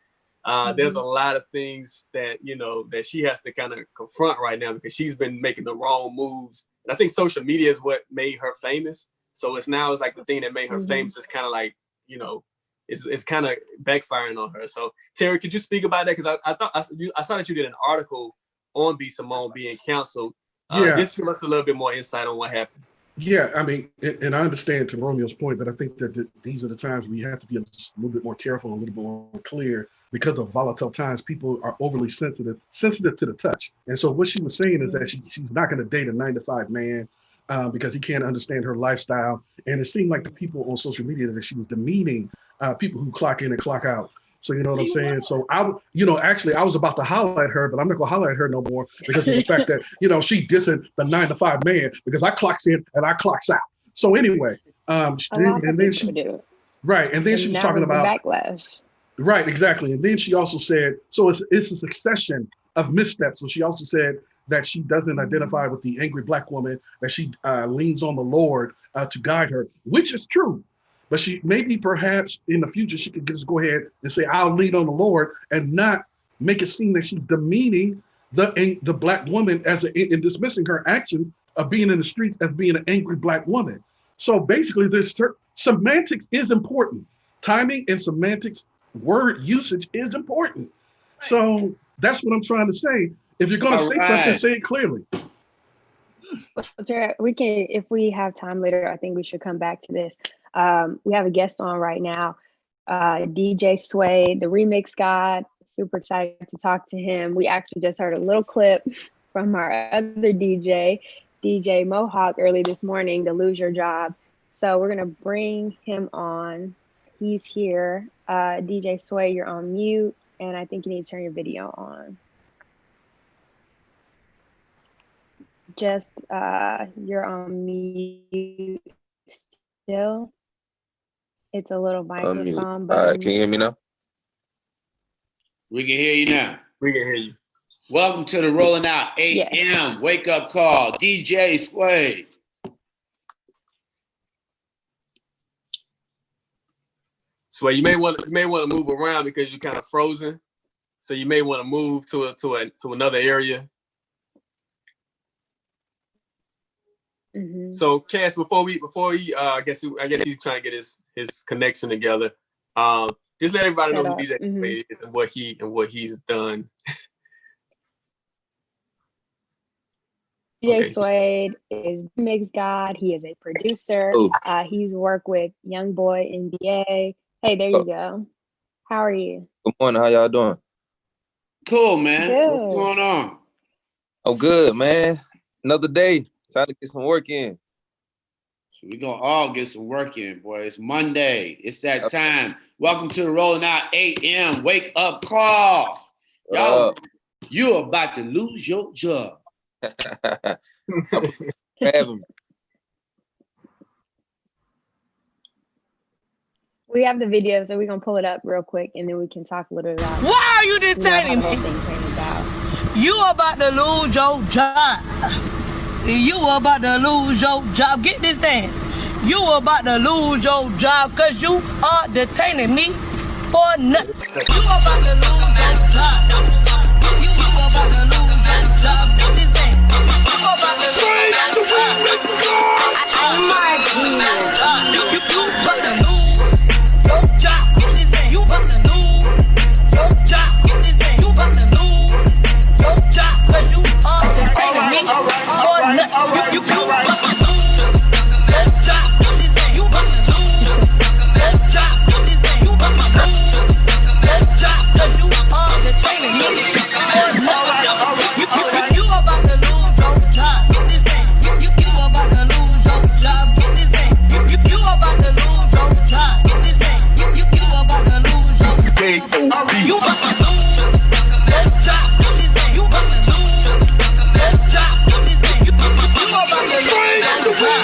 There's a lot of things that, you know, that she has to kind of confront right now because she's been making the wrong moves. And I think social media is what made her famous. So it's like the thing that made her famous is kind of like, you know, it's kind of backfiring on her. So Terry, could you speak about that? Because I saw that you did an article on B. Simone being canceled. Just give us a little bit more insight on what happened. Yeah, I mean, and I understand to Romeo's point, but I think that these are the times we have to be just a little bit more careful, a little bit more clear. Because of volatile times, people are overly sensitive to the touch. And so what she was saying is that she's not going to date a 9-to-5 man because he can't understand her lifestyle. And it seemed like the people on social media that she was demeaning people who clock in and clock out. So you know what I'm saying? So actually I was about to holler at her, but I'm not gonna holler at her no more because of the fact that, you know, she dissing the 9-to-5 man because I clocks in and I clocks out. So anyway, and then she was talking about backlash. Right, exactly. And then she also said, so it's a succession of missteps. So she also said that she doesn't identify with the angry Black woman, that she leans on the Lord to guide her, which is true. But she maybe perhaps in the future, she could just go ahead and say, I'll lean on the Lord and not make it seem that she's demeaning the Black woman in dismissing her actions of being in the streets as being an angry Black woman. So basically, semantics is important. Timing and semantics, word usage is important. So that's what I'm trying to say. If you're going to say something, say it clearly. We can, if we have time later, I think we should come back to this. We have a guest on right now, DJ Sway, the Remix God. Super excited to talk to him. We actually just heard a little clip from our other DJ Mohawk, early this morning, the Lose Your Job. So we're gonna bring him on. He's here. DJ Sway, you're on mute, and I think you need to turn your video on. Just you're on mute still. It's a little microphone. Can you hear me now? We can hear you now. We can hear you. Welcome to the Rolling Out 8 a.m. wake up call. DJ Sway. Sway, you may want to move around because you're kind of frozen. So you may want to move to another area. So Cass, before we I guess he's trying to get his connection together. Just let everybody know who DJ Sway is and what he's done. DJ Sway is Mix God. He is a producer. He's worked with Youngboy, NBA. Hey, there you go. How are you? Good morning. How y'all doing? Cool, man. Good. What's going on? Oh, good, man. Another day. Time to get some work in. So we're going to all get some work in, boy. It's Monday. It's that time. Welcome to the Rolling Out 8 a.m. wake up call. Y'all, you're about to lose your job. We have the video, so we're going to pull it up real quick, and then we can talk a little bit about Why are you detaining me? You about to lose your job. You about to lose your job. Get this dance. You about to lose your job because you are detaining me for nothing. You about to lose your job. You about to lose your job. Get this dance. You about to lose your job. I'm Martinez. You about to lose your job. Get this dance. You about to lose your job. Get this dance. You about to lose your job because you are detaining me for nothing. You about to lose your job. Get this dance. You about to lose your job. Get this dance. You about to lose your job because you are detaining me for nothing. You about to lose your job. Get this dance. You about to lose your job. Get this dance. You about to lose your job. Get this dance. You about to lose your job. You about to lose your job. Get this dance. You about to lose your job. Get this dance. You about to lose your job.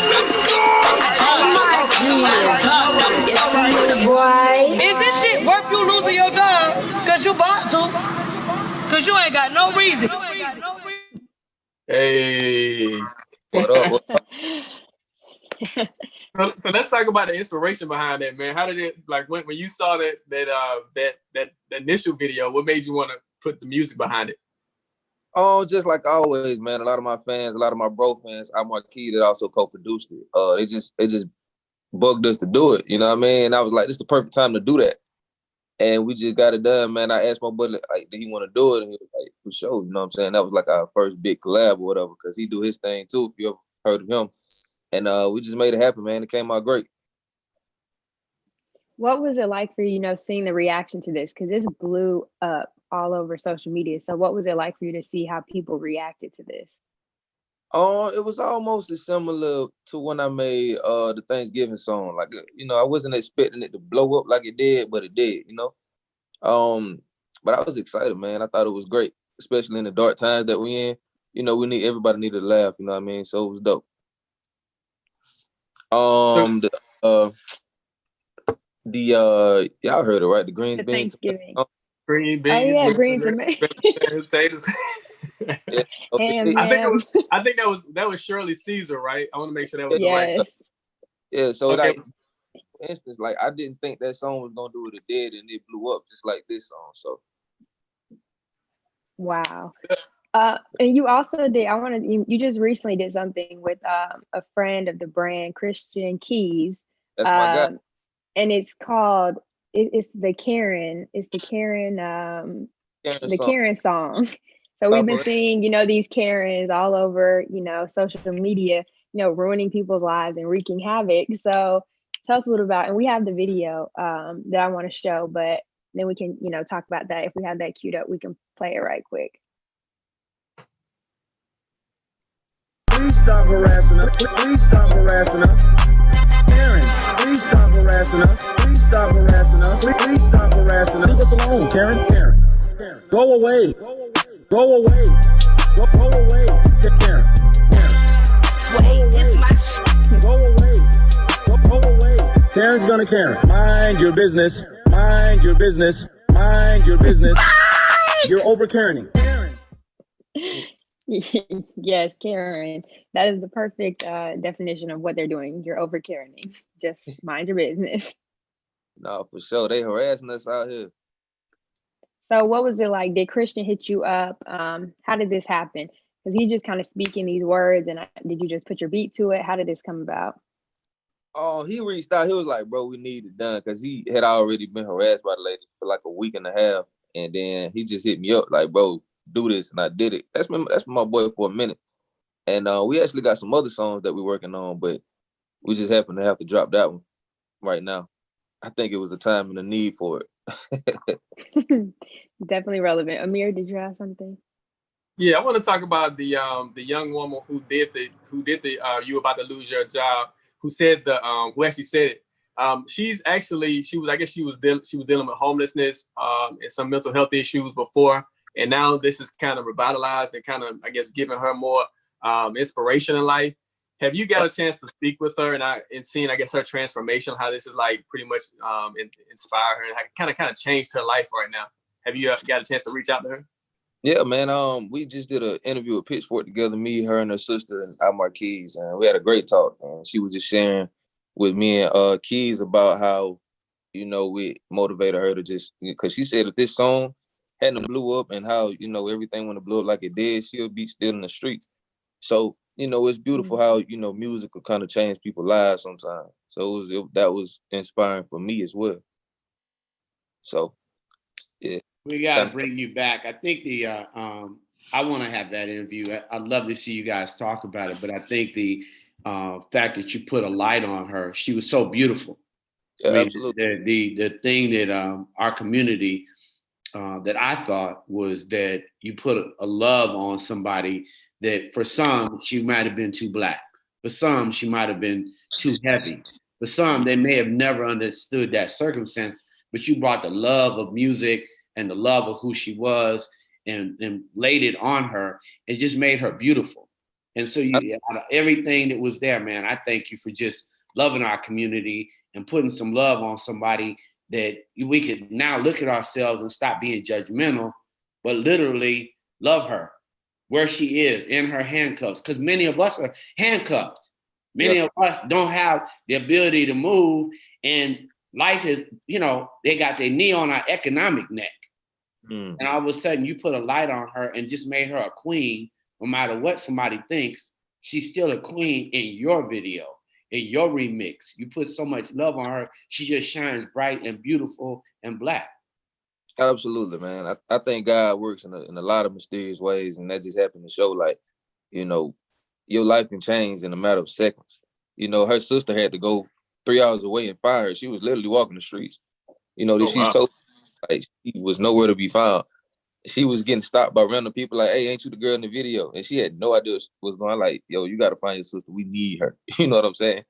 Is this shit worth you losing your job? Cause you bought to. Cause you ain't got no reason. Hey. What up? So let's talk about the inspiration behind that, man. How did it like when you saw that initial video? What made you want to put the music behind it? Oh, just like always, man. A lot of my fans, a lot of my bro fans, I'm Marquis that also co-produced it. They just bugged us to do it. You know what I mean? And I was like, this is the perfect time to do that. And we just got it done, man. I asked my buddy, like, did he want to do it? And he was like, for sure. You know what I'm saying? That was like our first big collab or whatever, because he do his thing too, if you ever heard of him. And we just made it happen, man. It came out great. What was it like for you, seeing the reaction to this? Because this blew up all over social media. So what was it like for you to see how people reacted to this? It was almost as similar to when I made the Thanksgiving song. Like, I wasn't expecting it to blow up like it did, but it did, But I was excited, man. I thought it was great, especially in the dark times that we in. Everybody needed to laugh, you know what I mean? So it was dope. Y'all heard it, right? The greens, beans, Thanksgiving. Green beans. Oh yeah, green tomatoes. Potatoes. Yeah, okay. I think that was Shirley Caesar, right? I want to make sure that was the right. Yeah, so okay. For instance, like I didn't think that song was gonna do what it did, and it blew up just like this song. So wow. And you also did. You just recently did something with a friend of the brand, Christian Keys. That's my guy. And it's called it's the Karen. It's the Karen. Karen song. So we've been seeing, these Karens all over, social media, ruining people's lives and wreaking havoc. So tell us a little about, and we have the video that I want to show, but then we can, talk about that. If we have that queued up, we can play it right quick. Please stop harassing us. Please stop harassing us. Karen, please stop harassing us. Please stop harassing us. Please stop harassing us. Leave us alone, Karen. Karen. Go away. Go away. Go away. Karen. Sway, this my shit. Go away. Go away. Karen's gonna Karen. Mind your business. Mind your business. Mind your business. You're over Karening. Yes, Karen. That is the perfect definition of what they're doing. You're over Karening. Just mind your business. No, for sure. They harassing us out here. So what was it like? Did Christian hit you up? How did this happen? Because he's just kind of speaking these words, and did you just put your beat to it? How did this come about? Oh, he reached out. He was like, bro, we need it done, because he had already been harassed by the lady for like a week and a half. And then he just hit me up like, bro, do this. And I did it. That's been my boy for a minute. And we actually got some other songs that we're working on, but we just happen to have to drop that one right now. I think it was a time and a need for it. Definitely relevant. Amir, did you have something? Yeah, I want to talk about the young woman who did the you about to lose your job, who actually said it. She was dealing with homelessness and some mental health issues before, and now this is kind of revitalized and kind of, I guess, giving her more inspiration in life. Have you got a chance to speak with her and seeing, I guess, her transformation, how this is like pretty much inspired her and kind of changed her life right now? Have you got a chance to reach out to her? Yeah, man. We just did an interview with Pitchfork together, me, her, and her sister, and our Marquise, and we had a great talk. And she was just sharing with me and Keys about how, we motivated her to just, because she said if this song hadn't blew up and how, everything wouldn't blow up like it did, she'll be still in the streets. So, it's beautiful how, music will kind of change people's lives sometimes. So that was inspiring for me as well. So, yeah. We got to bring you back. I think I want to have that interview. I'd love to see you guys talk about it, but I think the fact that you put a light on her, she was so beautiful. Yeah, I mean, absolutely. The thing that our community, that I thought was that you put a love on somebody that for some, she might have been too black. For some, she might have been too heavy. For some, they may have never understood that circumstance, but you brought the love of music and the love of who she was and laid it on her and just made her beautiful. And so out of everything that was there, man, I thank you for just loving our community and putting some love on somebody that we could now look at ourselves and stop being judgmental, but literally love her where she is in her handcuffs. Because many of us are handcuffed. Many of us don't have the ability to move, and life is, you know, they got their knee on our economic neck. And all of a sudden you put a light on her and just made her a queen. No matter what somebody thinks, she's still a queen in your video, in your remix. You put so much love on her, she just shines bright and beautiful and black. Absolutely, man. I think God works in a lot of mysterious ways, and that just happened to show, like, you know, your life can change in a matter of seconds. You know, her sister had to go 3 hours away and find her. She was literally walking the streets. You know, she's told, like, she was nowhere to be found. She was getting stopped by random people like, hey, ain't you the girl in the video? And she had no idea what was going on. Like, yo, you got to find your sister. We need her. You know what I'm saying?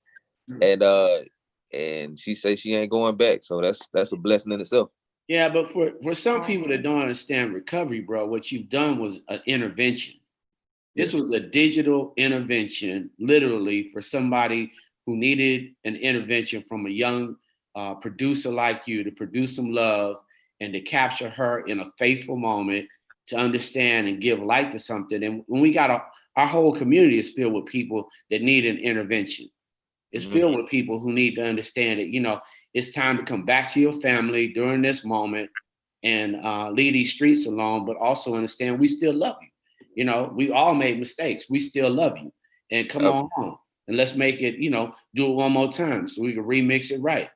And she said she ain't going back. So that's a blessing in itself. Yeah, but for some people that don't understand recovery, bro, what you've done was an intervention. This was a digital intervention, literally, for somebody who needed an intervention from a young producer like you to produce some love and to capture her in a faithful moment, to understand and give light to something. And when we got our whole community is filled with people that need an intervention. It's filled with people who need to understand that, you know, it's time to come back to your family during this moment and leave these streets alone, but also understand we still love you. You know, we all made mistakes. We still love you. And come on home and let's make it, you know, do it one more time so we can remix it right.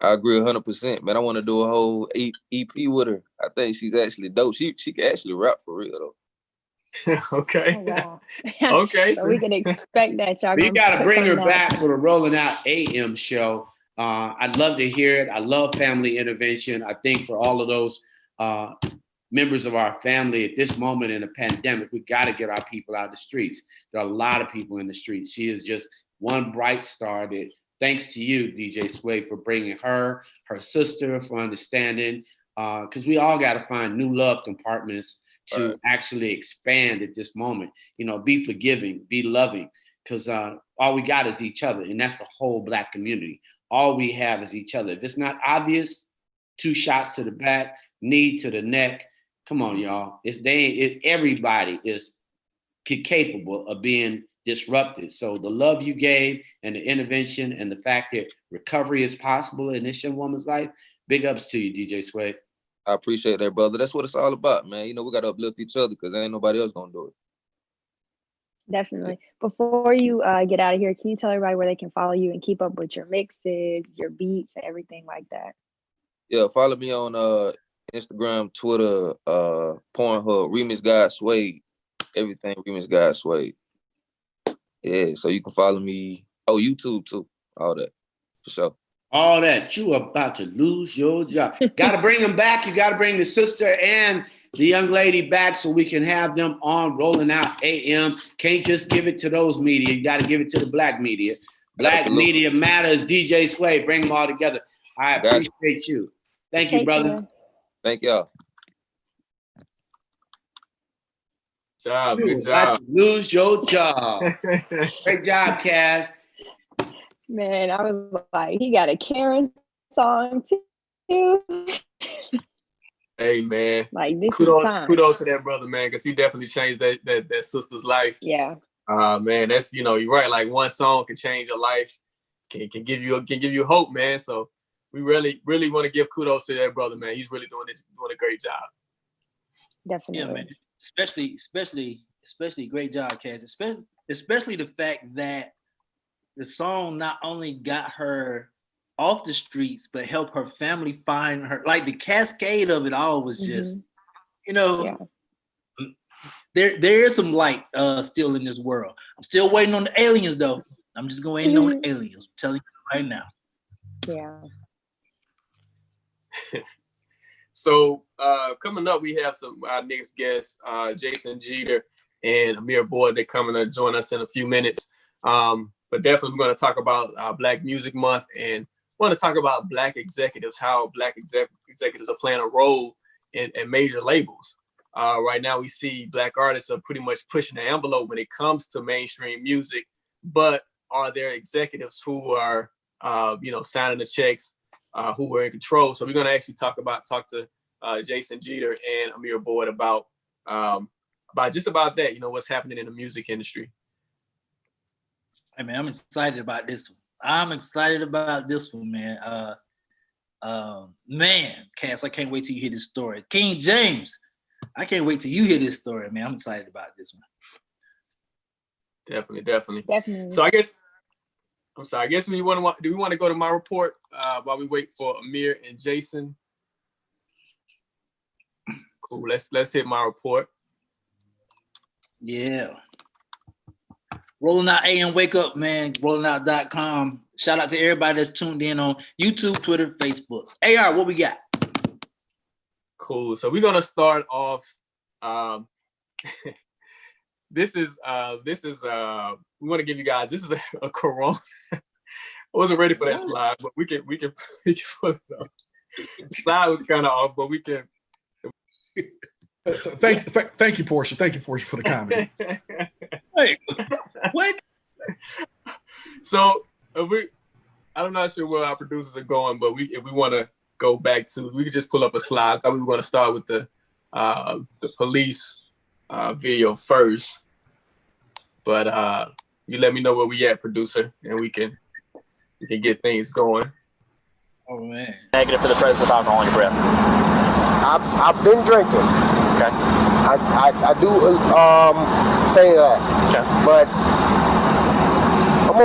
I agree 100%, man. I want to do a whole EP with her. I think she's actually dope. She can actually rap for real though. Okay. Oh, wow. Okay. So we can expect that, y'all. We got to bring her back for the Rolling Out AM show. I'd love to hear it. I love family intervention. I think for all of those members of our family at this moment in a pandemic, we got to get our people out of the streets. There are a lot of people in the streets. She is just one bright star that, thanks to you, DJ Sway, for bringing her sister, for understanding, because we all got to find new love compartments to actually expand at this moment. You know, be forgiving, be loving, because all we got is each other, and that's the whole Black community. All we have is each other. If it's not obvious, 2 shots to the back, knee to the neck. Come on, y'all. Everybody is capable of being disrupted. So the love you gave and the intervention and the fact that recovery is possible in this young woman's life, big ups to you, DJ Sway. I appreciate that, brother. That's what it's all about, man. You know, we got to uplift each other because ain't nobody else going to do it. Definitely. Before you get out of here, can you tell everybody where they can follow you and keep up with your mixes, your beats, everything like that? Yeah, follow me on Instagram, Twitter, Pornhub, Remix God Sway, everything Remix God Sway. Yeah, so you can follow me. Oh, YouTube too, all that, for sure. All that. You are about to lose your job. Got to bring them back. You got to bring the sister and the young lady back so we can have them on Rolling Out AM. Can't just give it to those media. You got to give it to the Black media. Black Absolutely. media matters. DJ Sway, bring them all together. I appreciate you. Thank you, brother. Thank y'all. Good job. Lose your job. Great job, Kaz. Man, I was like, he got a Karen song too. Hey, man. Like, this kudos to that brother, man, because he definitely changed that sister's life. Yeah. Man, that's, you know, you're right. Like, one song can change your life, can give you hope, man. So we really want to give kudos to that brother, man. He's really doing a great job. Definitely. Yeah, man. Especially great job, Kaz. Especially the fact that the song not only got her off the streets, but helped her family find her. Like, the cascade of it all was just, you know, there is some light still in this world. I'm still waiting on the aliens, though. I'm just going on the aliens. I'm telling you right now. Yeah. So coming up, we have our next guests, Jason Jeter and Amir Boyd. They're coming to join us in a few minutes. But definitely we're going to talk about Black Music Month and want to talk about Black executives, how Black executives are playing a role in major labels. Right now we see Black artists are pretty much pushing the envelope when it comes to mainstream music, but are there executives who are, signing the checks, who are in control? So we're going to actually talk to Jason Jeter and Amir Boyd about just about that, you know, what's happening in the music industry. Hey man, I'm excited about this one. I'm excited about this one, man. Man, Cass, I can't wait till you hear this story. King James, I can't wait till you hear this story, man. I'm excited about this one. Definitely. So I guess do we want to go to my report while we wait for Amir and Jason? Cool. Let's hit my report. Yeah. Rolling Out AM Wake Up, man. Rollingout.com. Shout out to everybody that's tuned in on YouTube, Twitter, Facebook. AR, what we got? Cool. So we're gonna start off. This is we want to give you guys. This is a Corona. I wasn't ready for that slide, but we can put it up. The slide was kind of off, but we can. Thank you, Portia. Thank you, Portia, for the comment. Wait, what? So I'm not sure where our producers are going, but if we want to go back to, we could just pull up a slide. I thought we were going to start with the police video first, but you let me know where we at, producer, and we can get things going. Oh man! Negative for the presence of alcohol in your breath. I've been drinking. Okay. I do say that. Okay. But I'm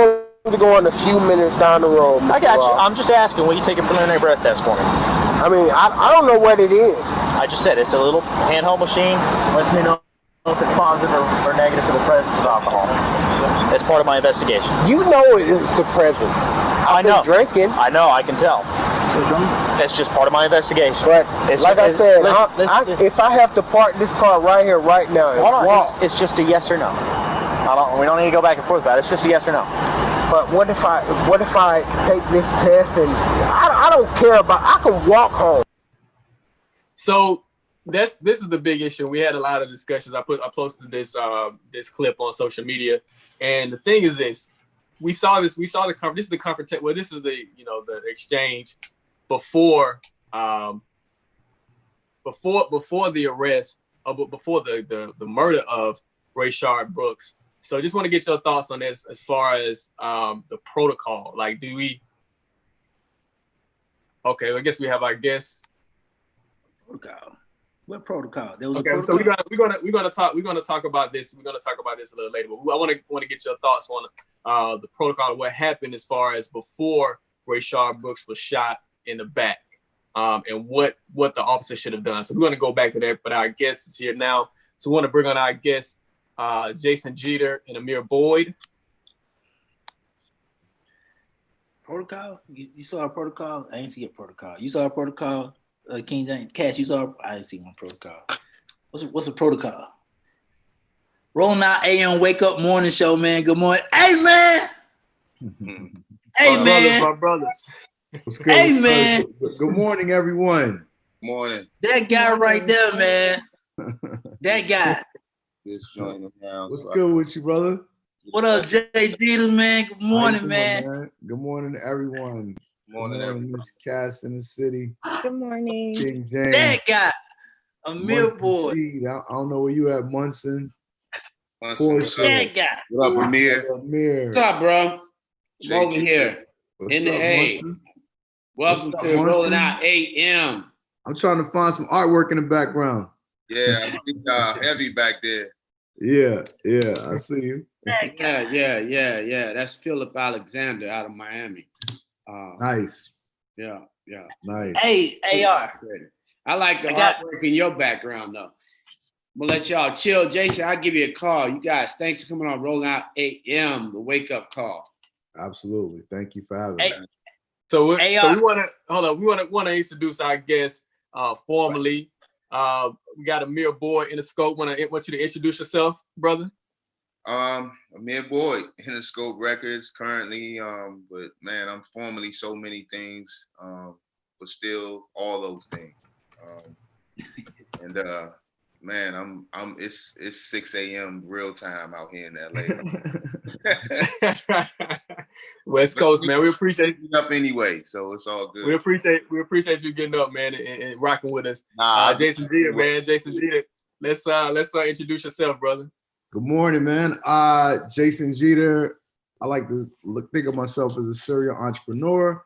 only going a few minutes down the road. I got you. I'm just asking, will you take a preliminary breath test for me? I mean, I don't know what it is. I just said it's a little handheld machine. Lets me know if it's positive or negative for the presence of alcohol. It's part of my investigation. You know it is the presence. I know. Drinking. I know. I can tell. It's just part of my investigation. But like I said, if I have to park this car right here, right now, and walk, it's just a yes or no. We don't need to go back and forth about it. It's just a yes or no. But what if I take this test and I don't care about? I can walk home. So this is the big issue. We had a lot of discussions. I posted this clip on social media, and the thing is this: we saw the conference. This is the conference. Well, this is the the exchange before the arrest, before the murder of Rayshard Brooks. So I just want to get your thoughts on this as far as the protocol. Like, do we? Okay, I guess we have our guests. Protocol. What protocol? There was okay, a protocol. So we're gonna talk about this. We're gonna talk about this a little later. But I want to get your thoughts on the protocol. What happened as far as before Rayshard Brooks was shot in the back, and what the officer should have done. So we're gonna go back to that. But our guest is here now, so we want to bring on our guests. Jason Jeter and Amir Boyd. Protocol? You saw a protocol? I didn't see a protocol. You saw a protocol? King James? Cash, you saw? I didn't see one protocol. What's a protocol? Rolling Out AM Wake Up Morning Show, man. Good morning. Hey, man. Hey, man. My brothers. What's good? Hey, man. Good morning, everyone. Morning. That guy right there, man. That guy. This joint now. What's good with you, brother? What up, Jay Jeter, man? Good morning, man. Good morning to everyone. Morning, everyone. Miss Cass in the city. Good morning. King James. That guy. Amir Boyd. I don't know where you at, Munson. That guy. What up, Amir? What's up, bro? I'm over here in the A. Welcome to Rolling Out AM. I'm trying to find some artwork in the background. Yeah, I see Heavy back there. Yeah, I see you. Yeah. That's Philip Alexander out of Miami. Nice. Yeah. Nice. Hey, AR. I like the artwork in your background, though. I'm gonna let y'all chill. Jason, I'll give you a call. You guys, thanks for coming on Rolling Out AM, the wake up call. Absolutely. Thank you for having me. So we want to introduce our guest formally. We got Amir Boyd in the scope. Want you to introduce yourself, brother? Amir Boyd, Interscope Records currently. But man, I'm formerly so many things. But still all those things. And man, it's 6 a.m. real time out here in LA. West Coast, man. We appreciate you up anyway, so it's all good. We appreciate you getting up, man, and rocking with us. Jason Jeter, man. Jason Jeter. Let's introduce yourself, brother. Good morning, man. Jason Jeter, I like to think of myself as a serial entrepreneur.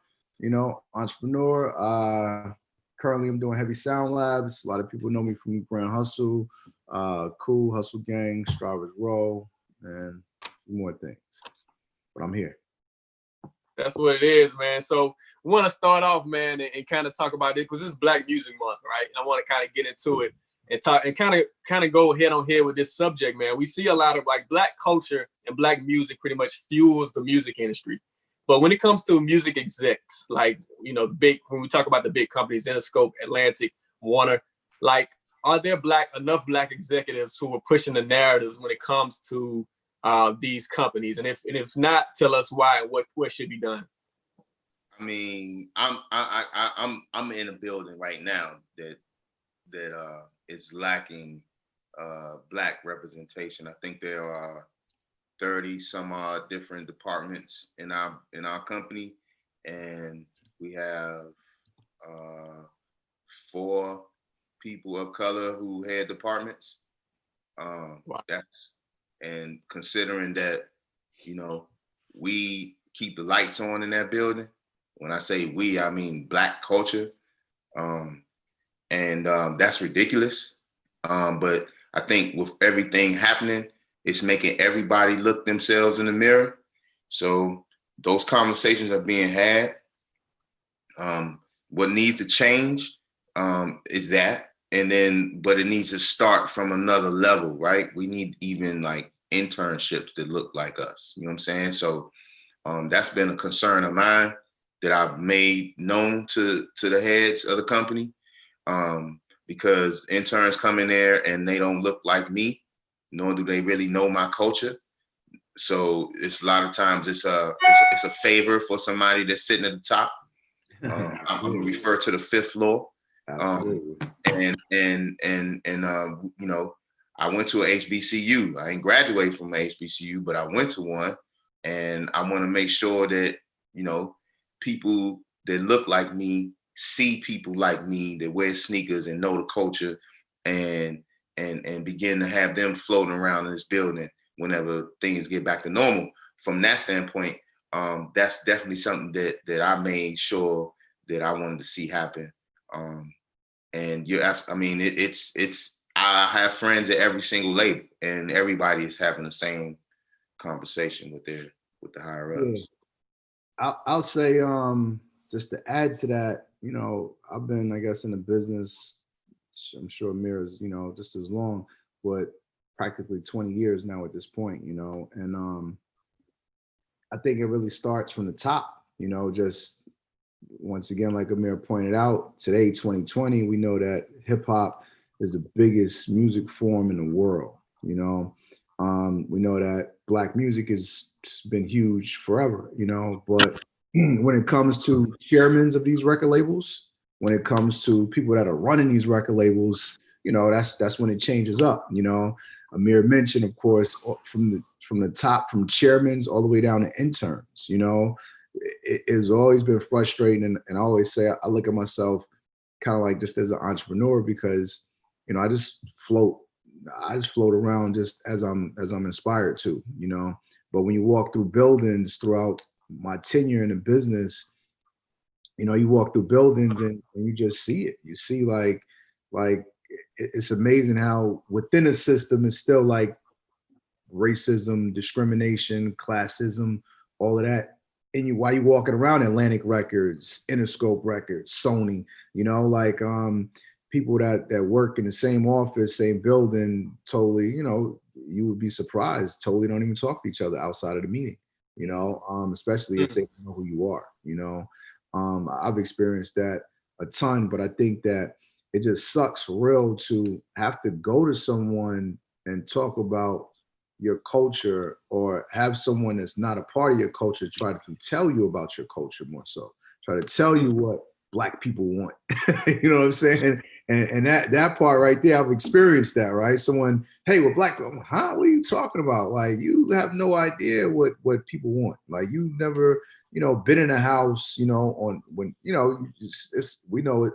Currently, I'm doing Heavy Sound Labs. A lot of people know me from Grand Hustle, Cool, Hustle Gang, Strawberry Roll, and a few more things. But I'm here. That's what it is, man. So we want to start off, man, and kind of talk about it because this is Black Music Month, right? And I want to kind of get into it and talk and kind of go head on head with this subject, man. We see a lot of like Black culture and Black music pretty much fuels the music industry. But when it comes to music execs, like, when we talk about the big companies, Interscope, Atlantic, Warner, like, are there enough Black executives who are pushing the narratives when it comes to these companies? And if not, tell us why and what should be done. I mean, I'm in a building right now that is lacking Black representation. I think there are 30 some odd different departments in our company, and we have 4 people of color who head departments. And considering that, we keep the lights on in that building. When I say we, I mean Black culture. And that's ridiculous. But I think with everything happening, it's making everybody look themselves in the mirror. So those conversations are being had. What needs to change is that. But it needs to start from another level, right? We need even like internships that look like us. You know what I'm saying? So that's been a concern of mine that I've made known to the heads of the company, because interns come in there and they don't look like me, nor do they really know my culture. So it's a lot of times it's a favor for somebody that's sitting at the top. I'm gonna refer to the 5th floor. I went to a HBCU. I didn't graduate from a HBCU, but I went to one, and I want to make sure that people that look like me see people like me that wear sneakers and know the culture, and begin to have them floating around in this building whenever things get back to normal. From that standpoint, that's definitely something that I made sure that I wanted to see happen. And I have friends at every single label, and everybody is having the same conversation with the higher ups. I'll say, just to add to that, I've been, I guess, in the business, I'm sure Amir is, just as long, but practically 20 years now at this point, and I think it really starts from the top, just once again, like Amir pointed out, today, 2020, we know that hip hop is the biggest music form in the world. We know that Black music has been huge forever, but when it comes to chairmen of these record labels, when it comes to people that are running these record labels, that's when it changes up. Amir mentioned, of course, from the top, from chairmen all the way down to interns. It has always been frustrating, and I always say I look at myself kind of like just as an entrepreneur, because I just float around just as I'm inspired to, But when you walk through buildings throughout my tenure in the business, you walk through buildings and you just see it. You see like it's amazing how within a system it's still like racism, discrimination, classism, all of that. And while you're walking around Atlantic Records, Interscope Records, Sony, people that work in the same office, same building, totally, you would be surprised, totally don't even talk to each other outside of the meeting, especially if they know who you are, I've experienced that a ton, but I think that it just sucks for real to have to go to someone and talk about your culture, or have someone that's not a part of your culture try to tell you about your culture, more so try to tell you what Black people want. You know what I'm saying? And that part right there, I've experienced that, right? Someone, hey, we're Black people. Huh? What are you talking about? Like, you have no idea what people want. Like, you've never, been in a house, we know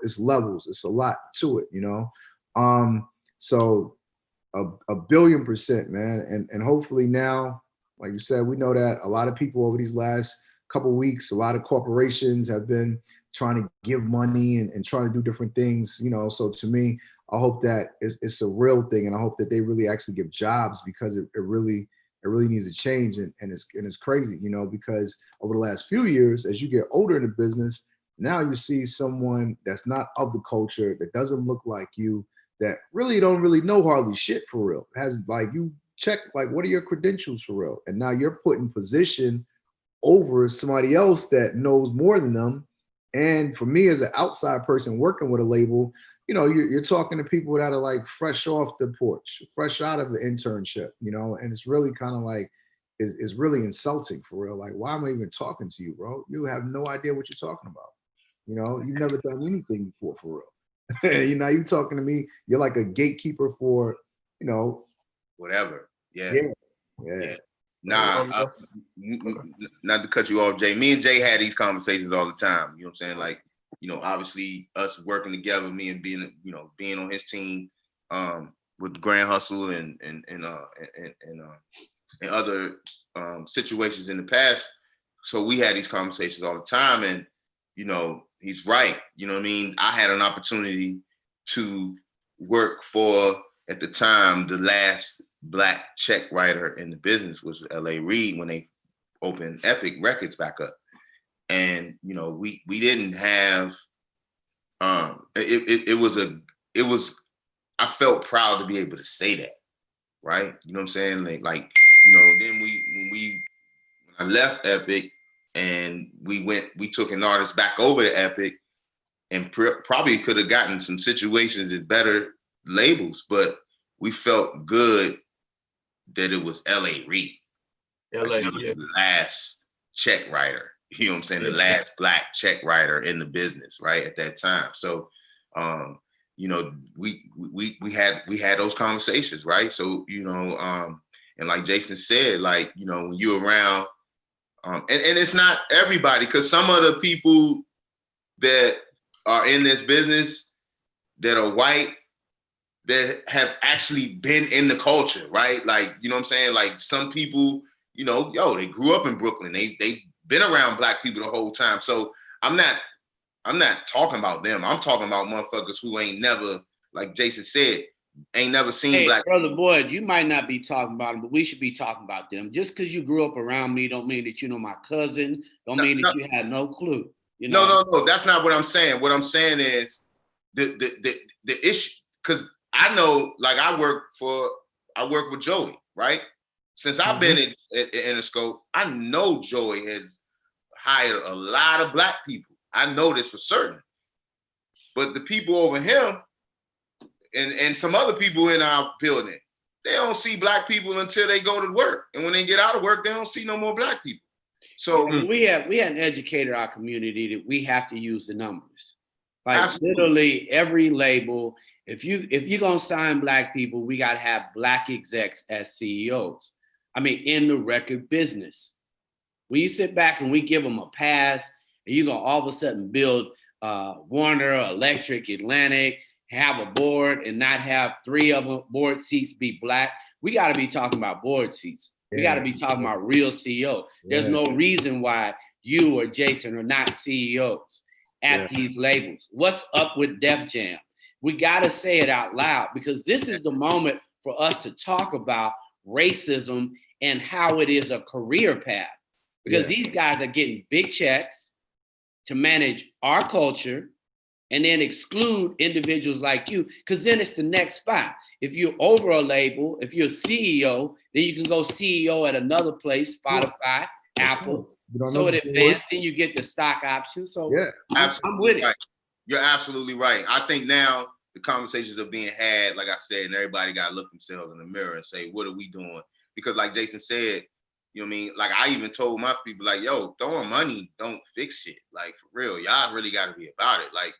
it's levels. It's a lot to it, So a billion %, man. And hopefully now, Like you said, we know that a lot of people over these last couple of weeks, a lot of corporations have been trying to give money and trying to do different things, you know. So to me, I hope that it's a real thing, and I hope that they really actually give jobs, because it really needs to change, and it's crazy, you know, because over the last few years, as you get older in the business, now you see someone that's not of the culture, that doesn't look like you, that really don't really know hardly shit for real. Has like, you check like, what are your credentials for real? And now you're put in position over somebody else that knows more than them. And for me as an outside person working with a label, you know, you're talking to people that are like fresh off the porch, fresh out of an internship, you know, and it's really kind of like, it's really insulting for real. Like, why am I even talking to you, bro? You have no idea what you're talking about. You know, you've never done anything before for real. You know, you talking to me, you're like a gatekeeper for, you know, whatever. Yeah. Yeah. Nah, not to cut you off, Jay. Me and Jay had these conversations all the time. You know what I'm saying? Like, you know, obviously us working together, me and being on his team with Grand Hustle and other situations in the past. So we had these conversations all the time, and you know, he's right. You know what I mean? I had an opportunity to work for, at the time, the last Black check writer in the business was L.A. Reid when they opened Epic Records back up. And, you know, we didn't have, it was, I felt proud to be able to say that, right? You know what I'm saying? Like, you know, then when I left Epic and we took an artist back over to Epic, and probably could have gotten some situations at better labels, but we felt good that it was L.A. Reid. L.A. Like, the last check writer, you know what I'm saying? The last Black check writer in the business, right, at that time. So, you know, we had those conversations, right? So, you know, and like Jason said, like, you know, when you're around, and it's not everybody, because some of the people that are in this business that are white, that have actually been in the culture, right? Like, you know what I'm saying? Like, some people, you know, they grew up in Brooklyn. They've been around Black people the whole time. So I'm not talking about them. I'm talking about motherfuckers who ain't never, like Jason said, ain't never seen Black Brother Boyd, you might not be talking about them, but we should be talking about them. Just because you grew up around me don't mean that you know my cousin, mean that you had no clue. You know? No, that's not what I'm saying. What I'm saying is the issue, because I know, like, I work with Joey, right? Since I've been in Interscope, I know Joey has hired a lot of Black people. I know this for certain. But the people over him and some other people in our building, they don't see Black people until they go to work. And when they get out of work, they don't see no more Black people. So we had educated our community that we have to use the numbers. Like, absolutely. Literally every label, if you're gonna sign Black people, we gotta have Black execs as CEOs. I mean, in the record business. When you sit back and we give them a pass, and you're gonna all of a sudden build Warner, Electric, Atlantic, have a board and not have 3 of them board seats be Black, we gotta be talking about board seats. We got to be talking about real CEO. There's no reason why you or Jason are not CEOs at these labels. What's up with Def Jam? We got to say it out loud, because this is the moment for us to talk about racism and how it is a career path. Because these guys are getting big checks to manage our culture and then exclude individuals like you, because then it's the next spot. If you're over a label, if you're a CEO, then you can go CEO at another place, Spotify, Apple. So it advanced, then you get the stock option. So I'm with it. Right. You're absolutely right. I think now the conversations are being had, like I said, and everybody got to look themselves in the mirror and say, what are we doing? Because like Jason said, you know what I mean? Like, I even told my people, like, yo, throwing money don't fix shit. Like, for real, y'all really got to be about it. Like,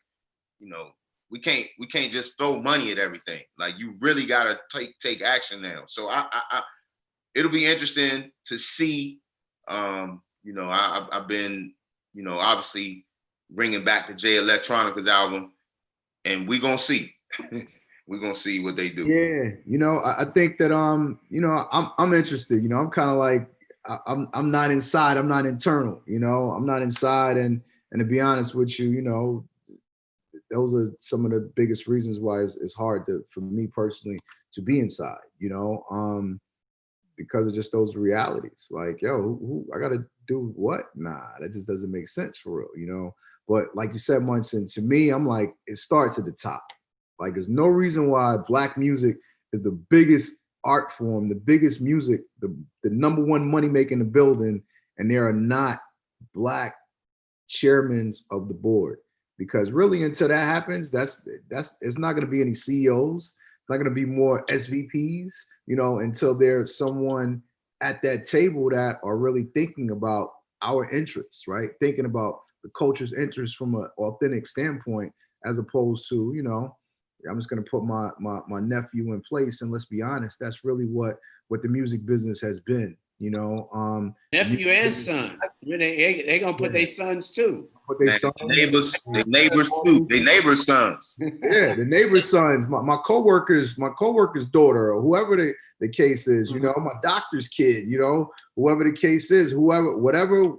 you know, we can't just throw money at everything. Like, you really gotta take action now. So I it'll be interesting to see. You know, I've been, you know, obviously bringing back the Jay Electronica's album, and we gonna see. We're gonna see what they do. Yeah, you know, I think that you know, I'm interested. You know, I'm kind of like, I'm not inside. I'm not internal. You know, I'm not inside. And to be honest with you, you know, those are some of the biggest reasons why it's hard for me personally to be inside. You know, because of just those realities. Like, yo, who I gotta do what? Nah, that just doesn't make sense for real. You know. But like you said, Munson, to me, I'm like, it starts at the top. Like, there's no reason why Black music is the biggest art form, the biggest music, the number one money maker in the building, and there are not Black chairmen of the board. Because really, until that happens, that's it's not going to be any CEOs. It's not going to be more SVPs. You know, until there's someone at that table that are really thinking about our interests, right? Thinking about the culture's interest from an authentic standpoint, as opposed to, you know, I'm just going to put my nephew in place. And let's be honest, that's really what the music business has been, you know. Nephew and son. They going to put their sons too. Put their sons. Neighbors too. They neighbors' sons. Yeah, the neighbors' sons, my coworker's daughter, or whoever the case is, you know, my doctor's kid, you know, whoever the case is, whatever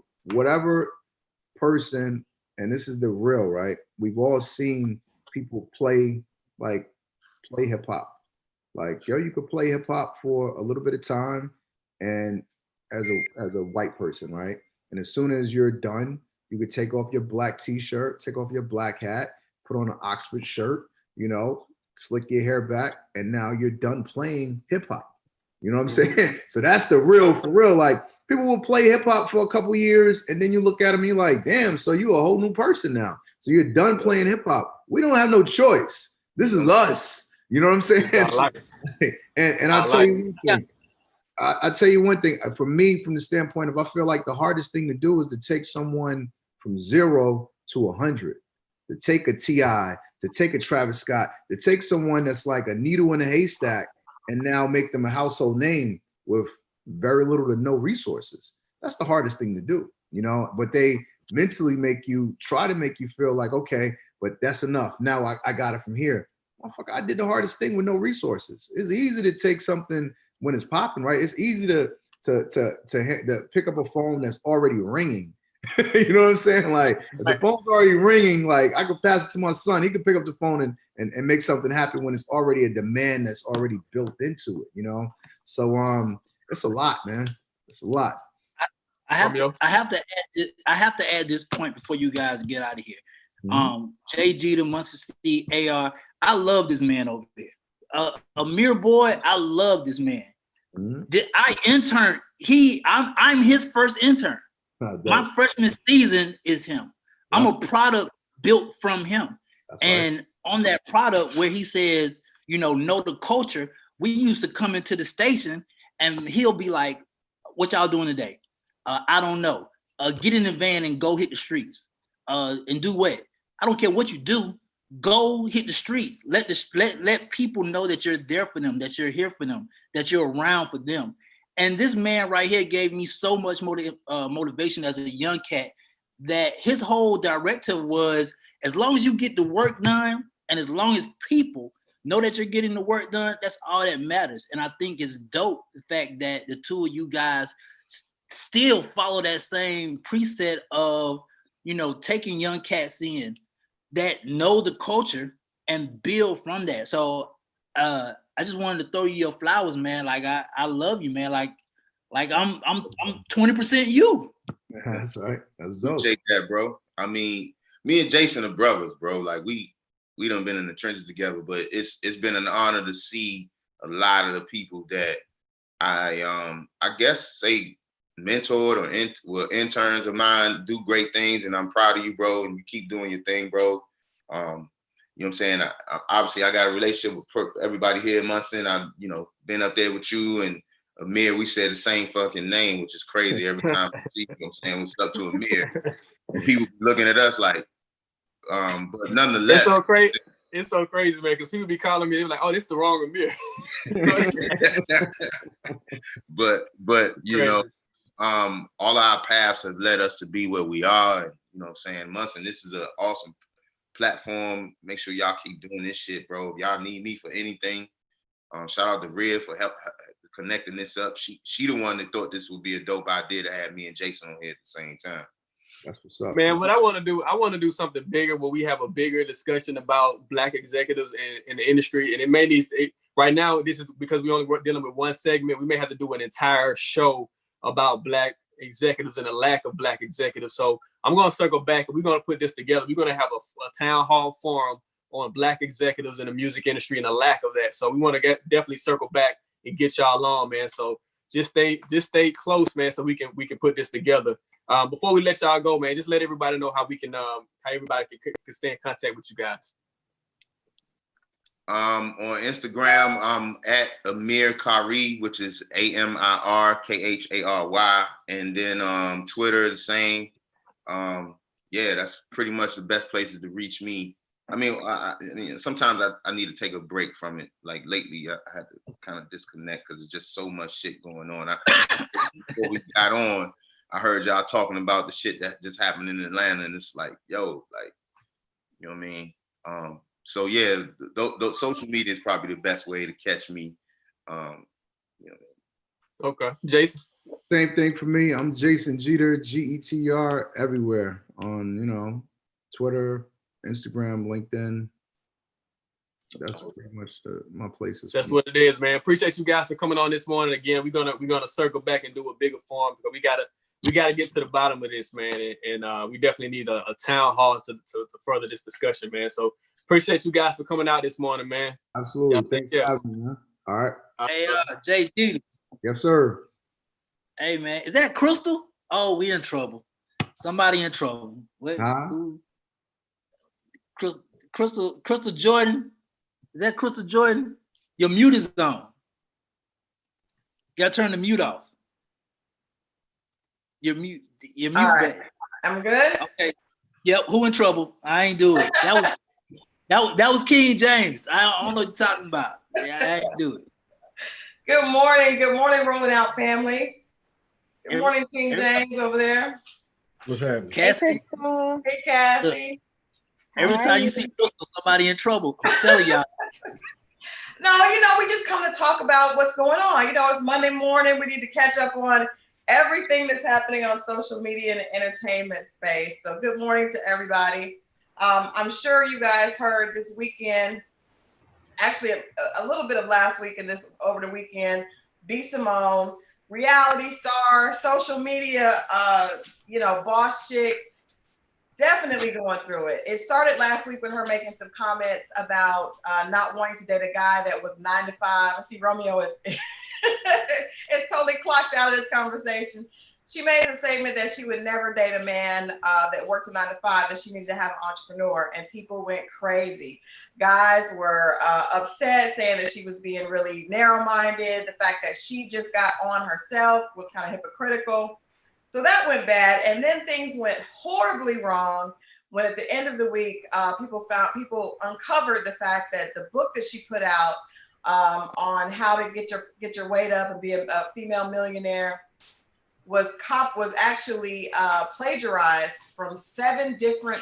person, and this is the real, right? We've all seen people play hip hop. Like, yo, you could play hip hop for a little bit of time, and as a white person, right? And as soon as you're done, you could take off your black t-shirt, take off your black hat, put on an Oxford shirt, you know, slick your hair back, and now you're done playing hip hop. You know what I'm saying? So that's the real, for real. Like, people will play hip hop for a couple years, and then you look at them and you're like, damn, so you a whole new person now. So you're done playing hip hop. We don't have no choice. This is us. You know what I'm saying? And I'll tell you one thing. I'll tell you one thing. For me, from the standpoint of, I feel like the hardest thing to do is to take someone from 0 to 100, to take a T.I., to take a Travis Scott, to take someone that's like a needle in a haystack and now make them a household name with very little to no resources. That's the hardest thing to do, you know, but they mentally try to make you feel like, okay, but that's enough. Now I got it from here. Motherfucker, I did the hardest thing with no resources. It's easy to take something when it's popping, right? It's easy to pick up a phone that's already ringing. You know what I'm saying? Like, if the phone's already ringing, like, I could pass it to my son. He could pick up the phone and make something happen when it's already a demand that's already built into it, you know? So it's a lot, man. It's a lot. I have to add this point before you guys get out of here. JG, the Munson C, AR, I love this man over there. Amir Boy, I love this man. Did I intern? I'm his first intern. My freshman season is him. I'm a product built from him. And on that product where he says, you know the culture, we used to come into the station and he'll be like, what y'all doing today? I don't know. Get in the van and go hit the streets. And do what? I don't care what you do. Go hit the streets. Let people know that you're there for them, that you're here for them, that you're around for them. And this man right here gave me so much motivation as a young cat, that his whole directive was, as long as you get the work done and as long as people know that you're getting the work done, that's all that matters. And I think it's dope, the fact that the two of you guys still follow that same preset of, taking young cats in that know the culture and build from that. So I just wanted to throw you your flowers, man. Like, I love you, man. Like I'm 20% you. That's right. That's dope. Appreciate that, bro. I mean, me and Jason are brothers, bro. Like, we done been in the trenches together, but it's been an honor to see a lot of the people that I guess say mentored or interns of mine do great things, and I'm proud of you, bro. And you keep doing your thing, bro. You know what I'm saying? Obviously, I got a relationship with everybody here in Munson. I've, been up there with you and Amir. We said the same fucking name, which is crazy every time we see, I'm saying, we stuck to Amir. And people looking at us like, but nonetheless. It's so crazy, man, because people be calling me, they're like, oh, this is the wrong Amir. but all our paths have led us to be where we are. And, you know what I'm saying? Munson, this is an awesome platform. Make sure y'all keep doing this shit, bro. If y'all need me for anything, shout out to Red for connecting this up. She the one that thought this would be a dope idea to have me and Jason on here at the same time. That's what's up, man. What I want to do something bigger where we have a bigger discussion about Black executives in the industry. And it may need right now. This is because we only dealing with one segment. We may have to do an entire show about Black executives and the lack of Black executives. So I'm going to circle back and we're going to put this together. We're going to have a town hall forum on Black executives in the music industry and the lack of that. So we want to definitely circle back and get y'all on, man. So just stay close, man, so we can put this together. Before we let y'all go, man, just let everybody know how we can how everybody can stay in contact with you guys. On Instagram, I'm at Amir Khary, which is AmirKhary, and then Twitter the same. Yeah, that's pretty much the best places to reach me. I mean, sometimes I need to take a break from it. Like lately, I had to kind of disconnect because there's just so much shit going on. Before we got on, I heard y'all talking about the shit that just happened in Atlanta, and it's like, yo, like, you know what I mean? So yeah, social media is probably the best way to catch me. You know. Okay, Jason. Same thing for me. I'm Jason Jeter, GETR, everywhere on Twitter, Instagram, LinkedIn. That's pretty much my places. That's what it is, man. Appreciate you guys for coming on this morning. Again, we're gonna circle back and do a bigger forum because we gotta get to the bottom of this, man, and we definitely need a town hall to further this discussion, man. So appreciate you guys for coming out this morning, man. Absolutely. Thanks for having me, man. All right. Hey, JG. Yes, sir. Hey, man, is that Crystal? Oh, we in trouble. Somebody in trouble. Who? Crystal Jordan. Is that Crystal Jordan? Your mute is on. You gotta turn the mute off. Your mute. All right. Back. I'm good. Okay. Yep. Who in trouble? I ain't do it. That was King James. I don't know what you're talking about. Yeah, I ain't do it. Good morning, Rolling Out family. Good morning, King James over there. What's happening? Cassie. Hey, Cassie. Every time you see Crystal, somebody in trouble. I'm telling y'all. No, we just come to talk about what's going on. It's Monday morning. We need to catch up on everything that's happening on social media and the entertainment space. So good morning to everybody. I'm sure you guys heard this weekend, actually a little bit of last week and this over the weekend, B. Simone, reality star, social media, boss chick, definitely going through it. It started last week with her making some comments about not wanting to date a guy that was 9 to 5. I see Romeo is totally clocked out of this conversation. She made a statement that she would never date a man that worked a 9 to 5, that she needed to have an entrepreneur, and people went crazy. Guys were upset, saying that she was being really narrow-minded. The fact that she just got on herself was kind of hypocritical. So that went bad, and then things went horribly wrong when at the end of the week, people uncovered the fact that the book that she put out on how to get your weight up and be a female millionaire was actually plagiarized from 7 different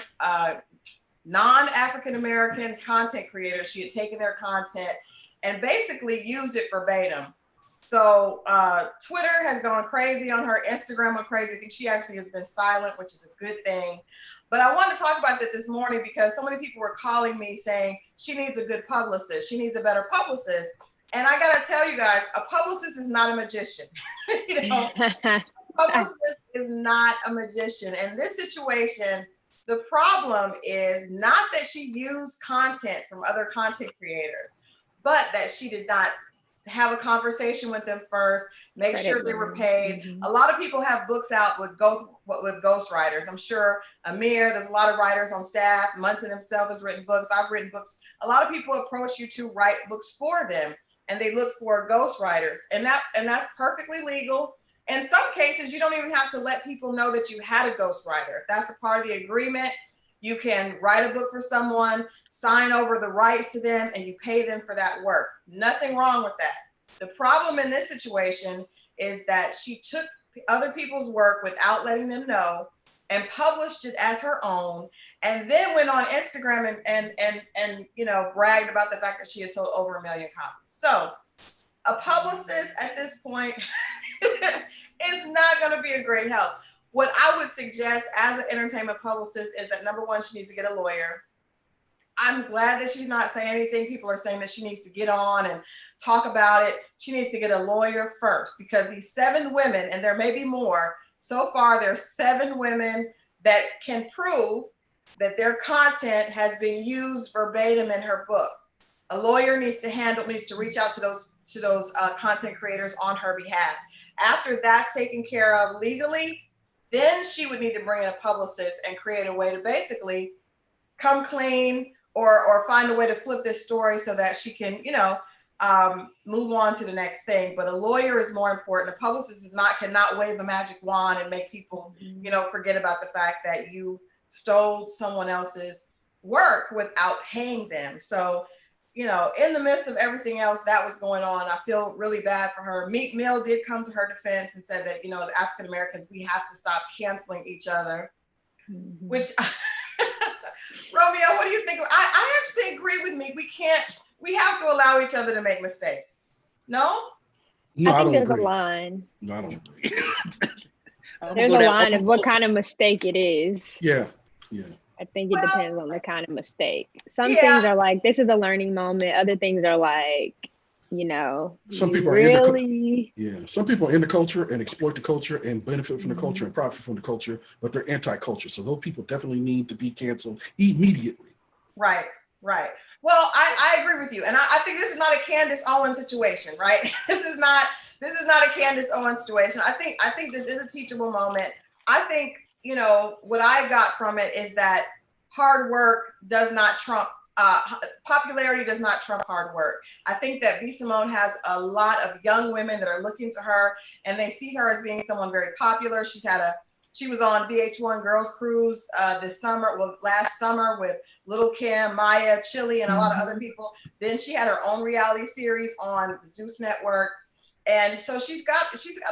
non-African American content creators. She had taken their content and basically used it verbatim. So Twitter has gone crazy on her. Instagram went crazy. I think she actually has been silent, which is a good thing. But I want to talk about that this morning because so many people were calling me saying she needs a good publicist. She needs a better publicist. And I got to tell you guys, a publicist is not a magician. A publicist is not a magician. And this situation, the problem is not that she used content from other content creators, but that she did not have a conversation with them first, make sure they were paid. Mm-hmm. A lot of people have books out with ghostwriters. I'm sure Amir, there's a lot of writers on staff. Munson himself has written books. I've written books. A lot of people approach you to write books for them, and they look for ghostwriters, and that's perfectly legal. In some cases, you don't even have to let people know that you had a ghostwriter. If that's a part of the agreement, you can write a book for someone, sign over the rights to them, and you pay them for that work. Nothing wrong with that. The problem in this situation is that she took other people's work without letting them know and published it as her own, and then went on Instagram and bragged about the fact that she had sold over 1 million copies. So a publicist at this point is not going to be a great help. What I would suggest as an entertainment publicist is that number one, she needs to get a lawyer. I'm glad that she's not saying anything. People are saying that she needs to get on and talk about it. She needs to get a lawyer first, because these 7 women, and there may be more, so far there's 7 women that can prove that their content has been used verbatim in her book. A lawyer needs to reach out to those content creators on her behalf. After that's taken care of legally, then she would need to bring in a publicist and create a way to basically come clean or find a way to flip this story so that she can, move on to the next thing. But a lawyer is more important. A publicist cannot wave a magic wand and make people, forget about the fact that you stole someone else's work without paying them. So, in the midst of everything else that was going on, I feel really bad for her. Meek Mill did come to her defense and said that, as African Americans, we have to stop canceling each other, which, Romeo, what do you think? I actually agree with Meek. We have to allow each other to make mistakes. No? No, I think there's agree. a line. No, I don't agree. There's a line of what kind of mistake it is. Yeah. I think it depends on the kind of mistake. Some things are like, this is a learning moment. Other things are like, some people really. Some people are in the culture and exploit the culture and benefit from the culture and profit from the culture, but they're anti-culture. So those people definitely need to be canceled immediately. Right. Well, I agree with you. And I think this is not a Candace Owens situation, right? This is not a Candace Owens situation. I think this is a teachable moment. I think, what I got from it is that hard work does not trump, popularity does not trump hard work. I think that B. Simone has a lot of young women that are looking to her and they see her as being someone very popular. She was on VH1 Girls Cruise last summer with Little Kim, Maya, Chili, and a lot of other people. Then she had her own reality series on the Zeus Network. And so she's got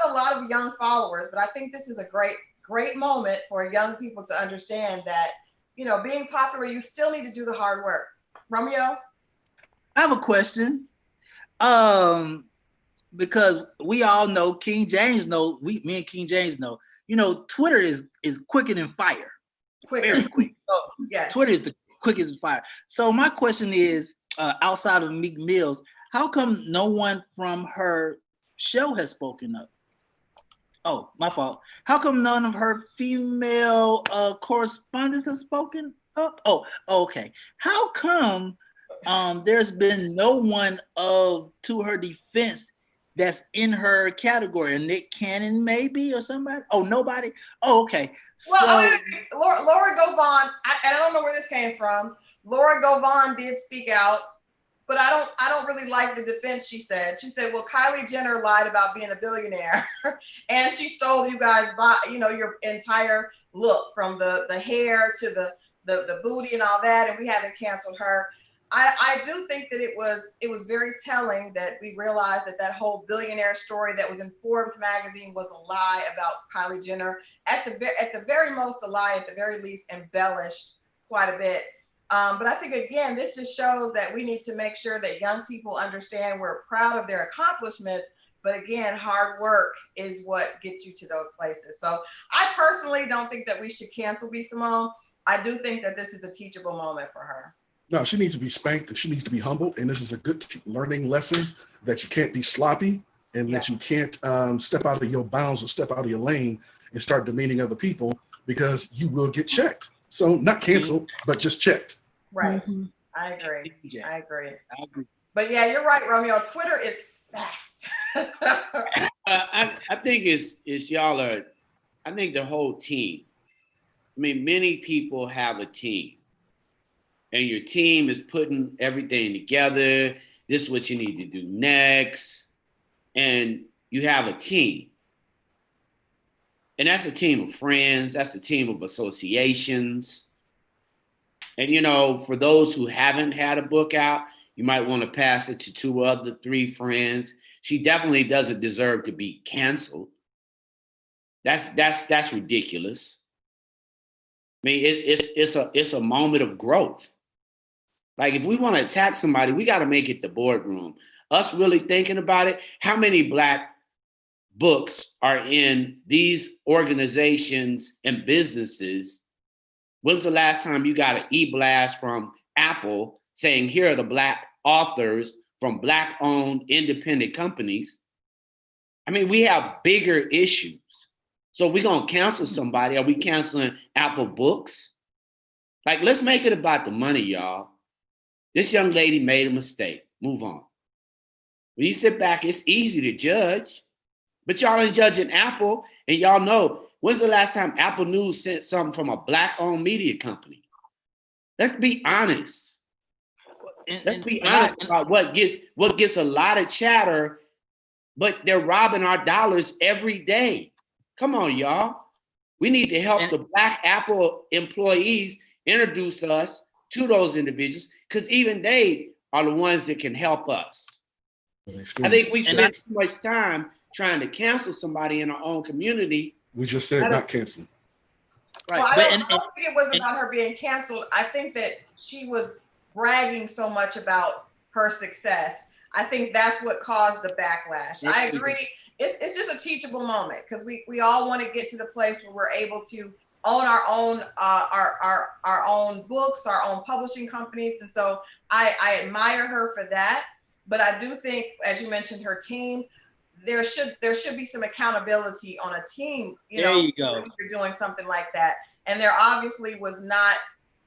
a lot of young followers, but I think this is a great moment for young people to understand that, being popular, you still need to do the hard work. Romeo? I have a question. Because we all know, King James know, me and King James know, Twitter is quicker than fire. Very quick. Yes. Twitter is the quickest fire. So my question is, outside of Meek Mills, how come no one from her show has spoken up? Oh, my fault. How come none of her female correspondents have spoken up? Oh, okay. How come there's been no one to her defense that's in her category? Nick Cannon maybe, or somebody? Oh, nobody? Oh, okay. Well, Laura Govan, I don't know where this came from. Laura Govan did speak out, but I don't really like the defense she said. She said, well, Kylie Jenner lied about being a billionaire and she stole you guys, your entire look, from the hair to the booty and all that, and we haven't canceled her. I do think that it was very telling that we realized that whole billionaire story that was in Forbes magazine was a lie about Kylie Jenner. At the very most, a lie, at the very least, embellished quite a bit. But I think, again, this just shows that we need to make sure that young people understand we're proud of their accomplishments. But again, hard work is what gets you to those places. So I personally don't think that we should cancel B. Simone. I do think that this is a teachable moment for her. No, she needs to be spanked and she needs to be humbled. And this is a good learning lesson that you can't be sloppy and that you can't step out of your bounds or step out of your lane and start demeaning other people, because you will get checked. So not canceled, but just checked. Right. I agree. But yeah, you're right, Romeo. Twitter is fast. I think it's y'all are, I think the whole team. I mean, many people have a team. And your team is putting everything together. This is what you need to do next. And you have a team. And that's a team of friends. That's a team of associations. And, for those who haven't had a book out, you might want to pass it to 2 other 3 friends. She definitely doesn't deserve to be canceled. That's ridiculous. I mean, it's a moment of growth. Like, if we want to attack somebody, we got to make it the boardroom. us really thinking about it, how many Black books are in these organizations and businesses? When's the last time you got an e-blast from Apple saying, here are the Black authors from Black-owned independent companies? I mean, we have bigger issues. So if we're going to cancel somebody, are we canceling Apple Books? Like, let's make it about the money, y'all. This young lady made a mistake. Move on. When you sit back, it's easy to judge, but y'all ain't judging Apple, and y'all know, when's the last time Apple News sent something from a Black-owned media company? Let's be honest. Let's be honest about what gets a lot of chatter, but they're robbing our dollars every day. Come on, y'all. We need to help the Black Apple employees introduce us to those individuals, because even they are the ones that can help us. I think we spend too much time trying to cancel somebody in our own community. We just said not cancel. Right. Well, I don't think it was about her being canceled. I think that she was bragging so much about her success. I think that's what caused the backlash. I agree. It's just a teachable moment, because we all want to get to the place where we're able to own our own books, our own publishing companies. And so I admire her for that. But I do think, as you mentioned, her team, there should be some accountability on a team, there you go. When you're doing something like that. And there obviously was not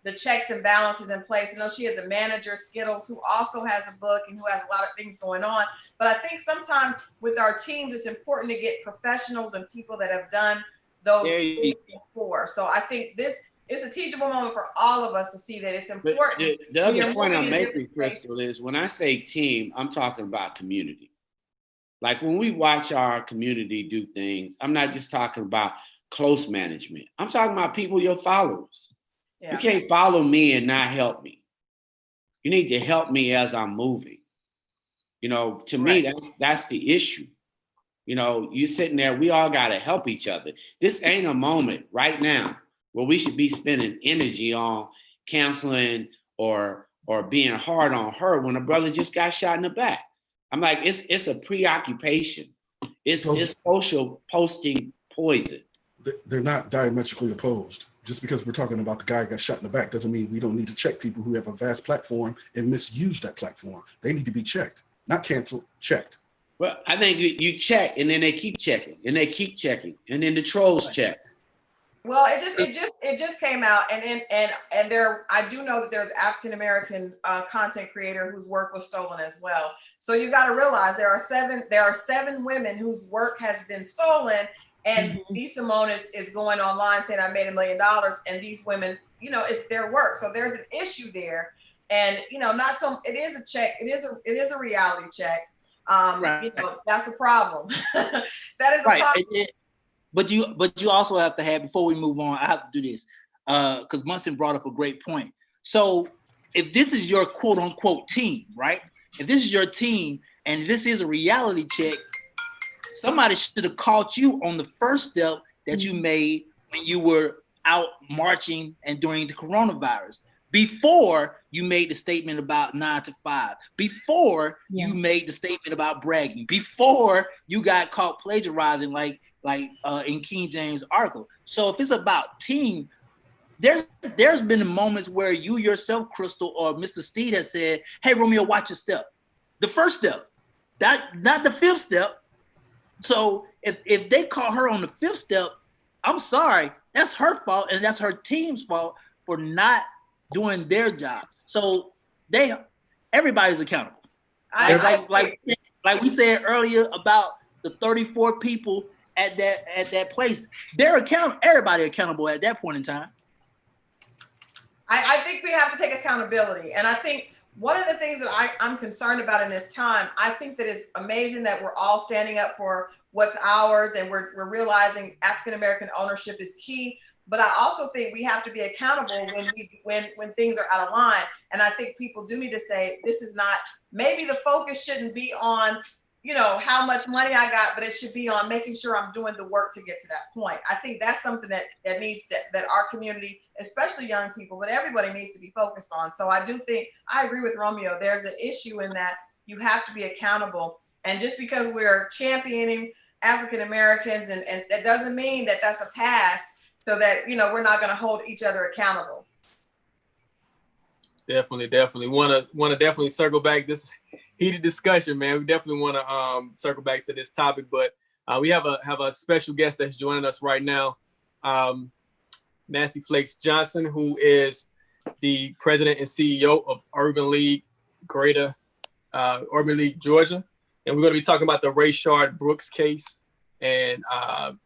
the checks and balances in place. You know, she has a manager, Skittles, who also has a book and who has a lot of things going on. But I think sometimes with our teams, it's important to get professionals and people that have done those things before. So I think this is a teachable moment for all of us to see that it's important. The other point I'm making, Crystal, is when I say team, I'm talking about community. Like when we watch our community do things, I'm not just talking about close management. I'm talking about people, your followers. Yeah. You can't follow me and not help me. You need to help me as I'm moving. You know, to me, that's the issue. You know, you sitting there, we all got to help each other. This ain't a moment right now where we should be spending energy on canceling or being hard on her when a brother just got shot in the back. I'm like, it's a preoccupation. It's social posting poison. They're not diametrically opposed. Just because we're talking about the guy who got shot in the back doesn't mean we don't need to check people who have a vast platform and misuse that platform. They need to be checked, not canceled, checked. Well, I think you check, and then they keep checking, and they keep checking, and then the trolls check. Well, it just came out, and there, I do know that there's African American content creator whose work was stolen as well. So you got to realize there are seven women whose work has been stolen, and B. Simone is going online saying I made $1 million, and these women, you know, it's their work. So there's an issue there, and you know, it is a check. It is a reality check. You know, that's a problem. That is a problem. But you also have to have, before we move on, I have to do this because Munson brought up a great point. So if this is your quote unquote team, right? If this is your team and this is a reality check, somebody should have caught you on the first step that you made when you were out marching and during the coronavirus. Before you made the statement about 9 to 5, before you made the statement about bragging, before you got caught plagiarizing like in King James article. So if it's about team, there's been moments where you yourself, Crystal, or Mr. Steed has said, "Hey, Romeo, watch your step." The first step, not the fifth step. So if they caught her on the fifth step, I'm sorry, that's her fault, and that's her team's fault for not doing their job. So everybody's accountable. Like we said earlier about the 34 people at that place, they're accountable. Everybody accountable at that point in time. I think we have to take accountability, and I think one of the things that I'm concerned about in this time, I think that it's amazing that we're all standing up for what's ours, and we're realizing African American ownership is key. But I also think we have to be accountable when things are out of line. And I think people do need to say, this is not, maybe the focus shouldn't be on, you know, how much money I got, but it should be on making sure I'm doing the work to get to that point. I think that's something that needs that our community, especially young people, but everybody needs to be focused on. So I do think, I agree with Romeo, there's an issue in that you have to be accountable. And just because we're championing African Americans, and it doesn't mean that that's a pass, so that, you know, we're not going to hold each other accountable. Definitely want to definitely circle back. This heated discussion, man. We definitely want to circle back to this topic, but we have a special guest that's joining us right now, Nancy Flakes Johnson, who is the president and CEO of Urban League Greater Urban League Georgia, and we're going to be talking about the Rayshard Brooks case, and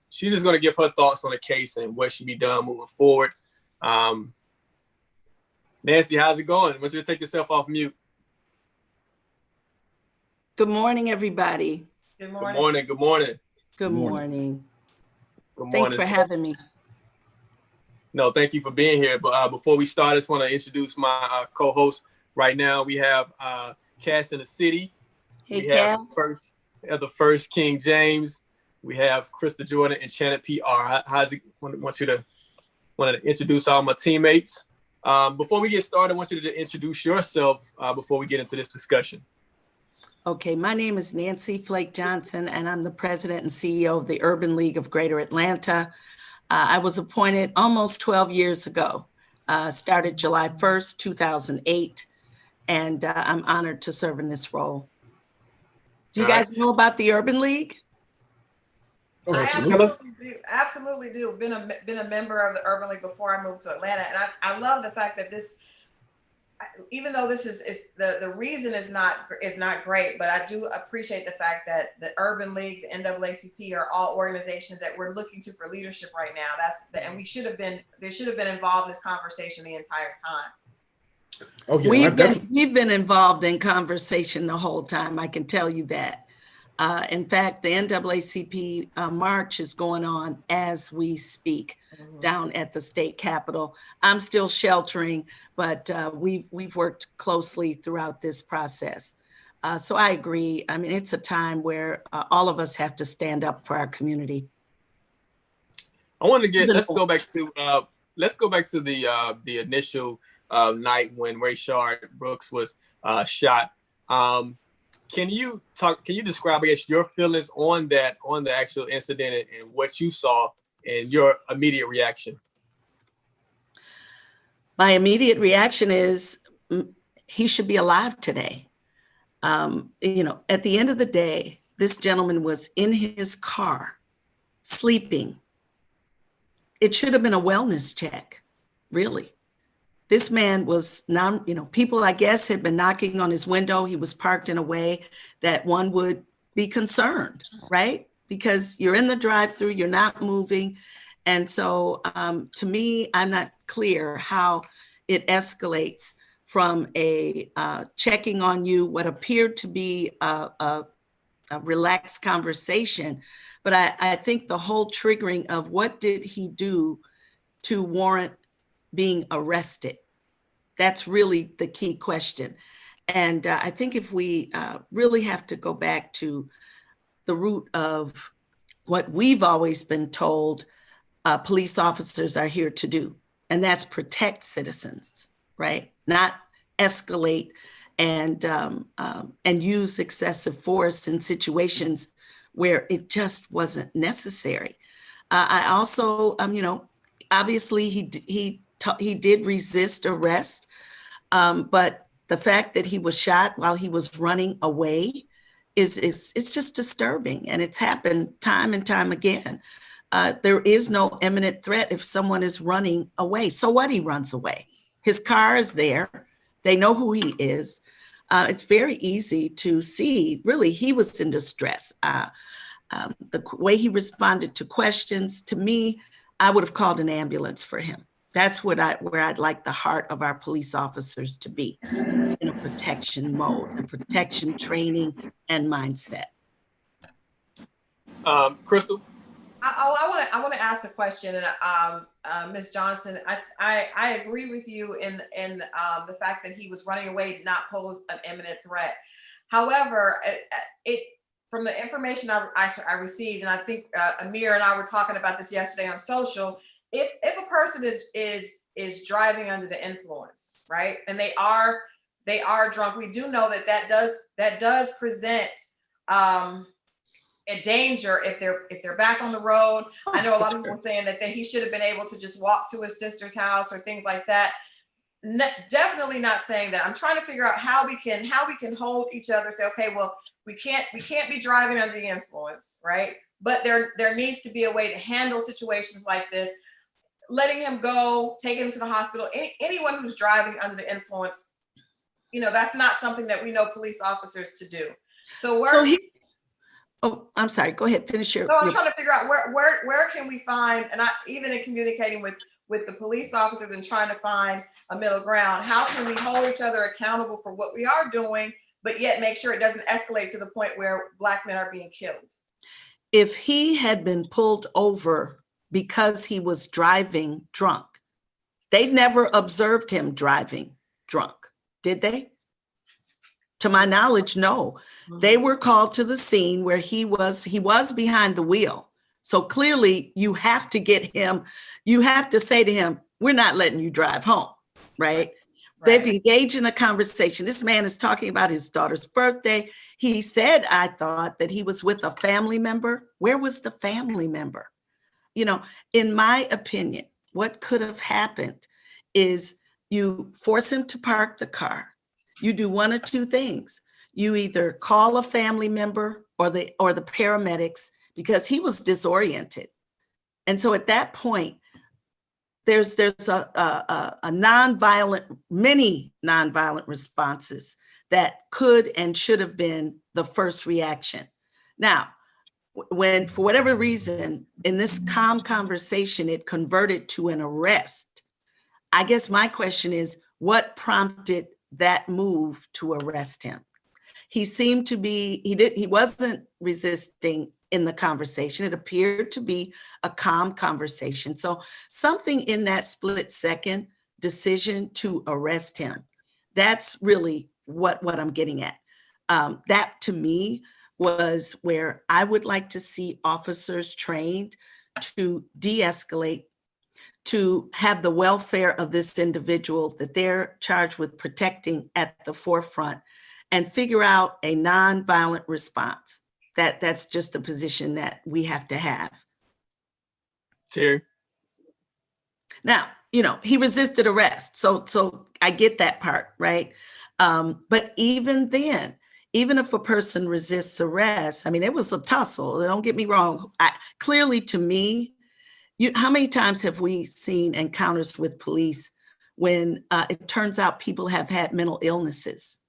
she's just going to give her thoughts on the case and what should be done moving forward. Nancy, how's it going? I want you to take yourself off mute. Good morning, everybody. Good morning. Good morning. Good morning. Good morning. Good morning. Thanks for having me. No, thank you for being here. But before we start, I just want to introduce my co-host. Right now, we have Cass in the City. Hey, we Cass. have the first King James. We have Krista Jordan and Shannon PR. How's it? Want to introduce all my teammates. Before we get started, I want you to introduce yourself before we get into this discussion. Okay, my name is Nancy Flake Johnson, and I'm the president and CEO of the Urban League of Greater Atlanta. I was appointed almost 12 years ago, started July 1st, 2008, and I'm honored to serve in this role. Do you guys know about the Urban League? I absolutely do. Been a member of the Urban League before I moved to Atlanta, and I love the fact that this, even though this is the reason is not great, but I do appreciate the fact that the Urban League, the NAACP, are all organizations that we're looking to for leadership right now. And they should have been involved in this conversation the entire time. Oh yeah, we've been involved in conversation the whole time. I can tell you that. In fact, the NAACP march is going on as we speak down at the state capitol. I'm still sheltering, but we've worked closely throughout this process. So I agree. I mean, it's a time where all of us have to stand up for our community. I want to let's go back to the initial night when Rayshard Brooks was shot. Can you describe, I guess, your feelings on the actual incident and what you saw and your immediate reaction? My immediate reaction is he should be alive today. You know, at the end of the day, this gentleman was in his car sleeping. It should have been a wellness check, really. This man was not, you know, people, I guess, had been knocking on his window. He was parked in a way that one would be concerned, right? Because you're in the drive-through, you're not moving. And so to me, I'm not clear how it escalates from a checking on you, what appeared to be a relaxed conversation. But I think the whole triggering of what did he do to warrant being arrested? That's really the key question. And I think if we really have to go back to the root of what we've always been told police officers are here to do, and that's protect citizens, right? Not escalate and use excessive force in situations where it just wasn't necessary. I also, you know, obviously he did resist arrest, but the fact that he was shot while he was running away it's just disturbing, and it's happened time and time again. There is no imminent threat if someone is running away. So what? He runs away. His car is there. They know who he is. It's very easy to see, really, he was in distress. The way he responded to questions, to me, I would have called an ambulance for him. That's where I'd like the heart of our police officers to be, in a protection mode, a protection training and mindset. Crystal? I want to ask a question, and Ms. Johnson, I agree with you in the fact that he was running away did not pose an imminent threat. However, from the information I received, and I think Amir and I were talking about this yesterday on social, if a person is driving under the influence, right, and they are they are drunk. We do know that does present a danger if they're back on the road. I know a lot of people saying that he should have been able to just walk to his sister's house or things like that. Definitely not saying that. I'm trying to figure out how we can hold each other. Say, okay, well, we can't be driving under the influence, right? But there needs to be a way to handle situations like this. Letting him go, taking him to the hospital. Anyone who's driving under the influence, that's not something that we know police officers to do. Oh, I'm sorry. Go ahead. Finish your. No, I'm trying to figure out where can we find, and even in communicating with the police officers and trying to find a middle ground, how can we hold each other accountable for what we are doing, but yet make sure it doesn't escalate to the point where Black men are being killed? If he had been pulled over because he was driving drunk, they never observed him driving drunk, did they? To my knowledge, no. They were called to the scene where he was behind the wheel. So clearly you have to get him, you have to say to him, we're not letting you drive home, right? They've engaged in a conversation. This man is talking about his daughter's birthday. He said, I thought that he was with a family member. Where was the family member? In my opinion, what could have happened is you force him to park the car. You do one of two things. You either call a family member or the paramedics, because he was disoriented. And so at that point, there's many nonviolent responses that could and should have been the first reaction. Now, when for whatever reason in this calm conversation, it converted to an arrest, I guess my question is, what prompted that move to arrest him? He seemed to be, he wasn't resisting in the conversation. It appeared to be a calm conversation. So something in that split second decision to arrest him, that's really what I'm getting at. That to me was where I would like to see officers trained to de-escalate, to have the welfare of this individual that they're charged with protecting at the forefront, and figure out a nonviolent response. That's just a position that we have to have. Terry. Now, he resisted arrest. So I get that part, right? But even then, even if a person resists arrest, it was a tussle. Don't get me wrong. Clearly to me, how many times have we seen encounters with police when it turns out people have had mental illnesses,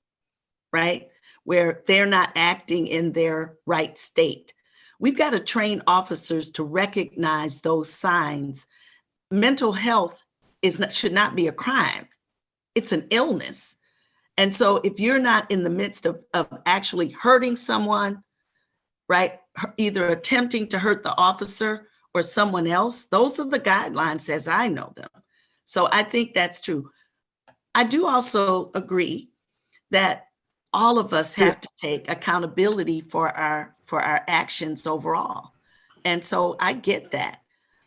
right? Where they're not acting in their right state. We've got to train officers to recognize those signs. Mental health should not be a crime. It's an illness. And so if you're not in the midst of actually hurting someone, right, either attempting to hurt the officer or someone else, those are the guidelines as I know them. So I think that's true. I do also agree that all of us have to take accountability for our actions overall. And so I get that.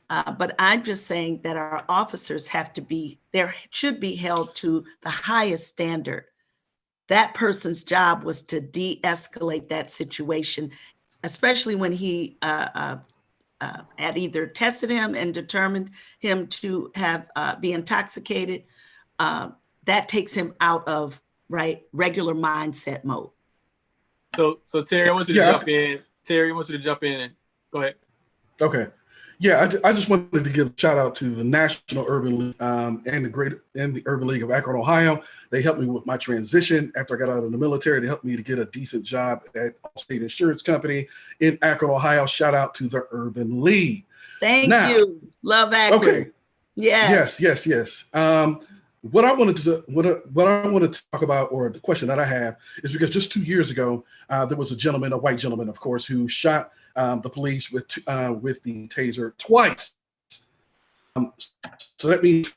But I'm just saying that our officers should be held to the highest standard. That person's job was to de-escalate that situation, especially when he had either tested him and determined him to be intoxicated. That takes him out of regular mindset mode. So Terry, I want you to jump in. Terry, I want you to jump in. Go ahead. Okay. Yeah, I just wanted to give a shout out to the National Urban League and the Urban League of Akron, Ohio. They helped me with my transition after I got out of the military. They helped me to get a decent job at Allstate Insurance Company in Akron, Ohio. Shout out to the Urban League. Thank you. Love Akron. Okay. Yes. What I wanted to talk about, or the question that I have, is because just 2 years ago, there was a white gentleman, of course, who shot the police with the taser twice. So that means,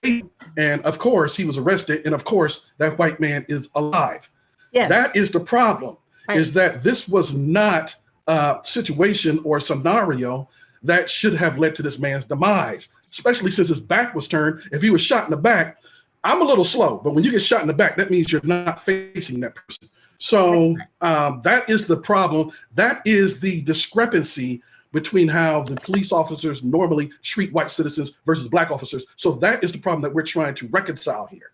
and of course, he was arrested, and of course, that white man is alive. Yes. That is the problem, is that this was not a situation or scenario that should have led to this man's demise, especially since his back was turned. If he was shot in the back, I'm a little slow, but when you get shot in the back, that means you're not facing that person. So that is the problem. That is the discrepancy between how the police officers normally treat white citizens versus black officers. So that is the problem that we're trying to reconcile here.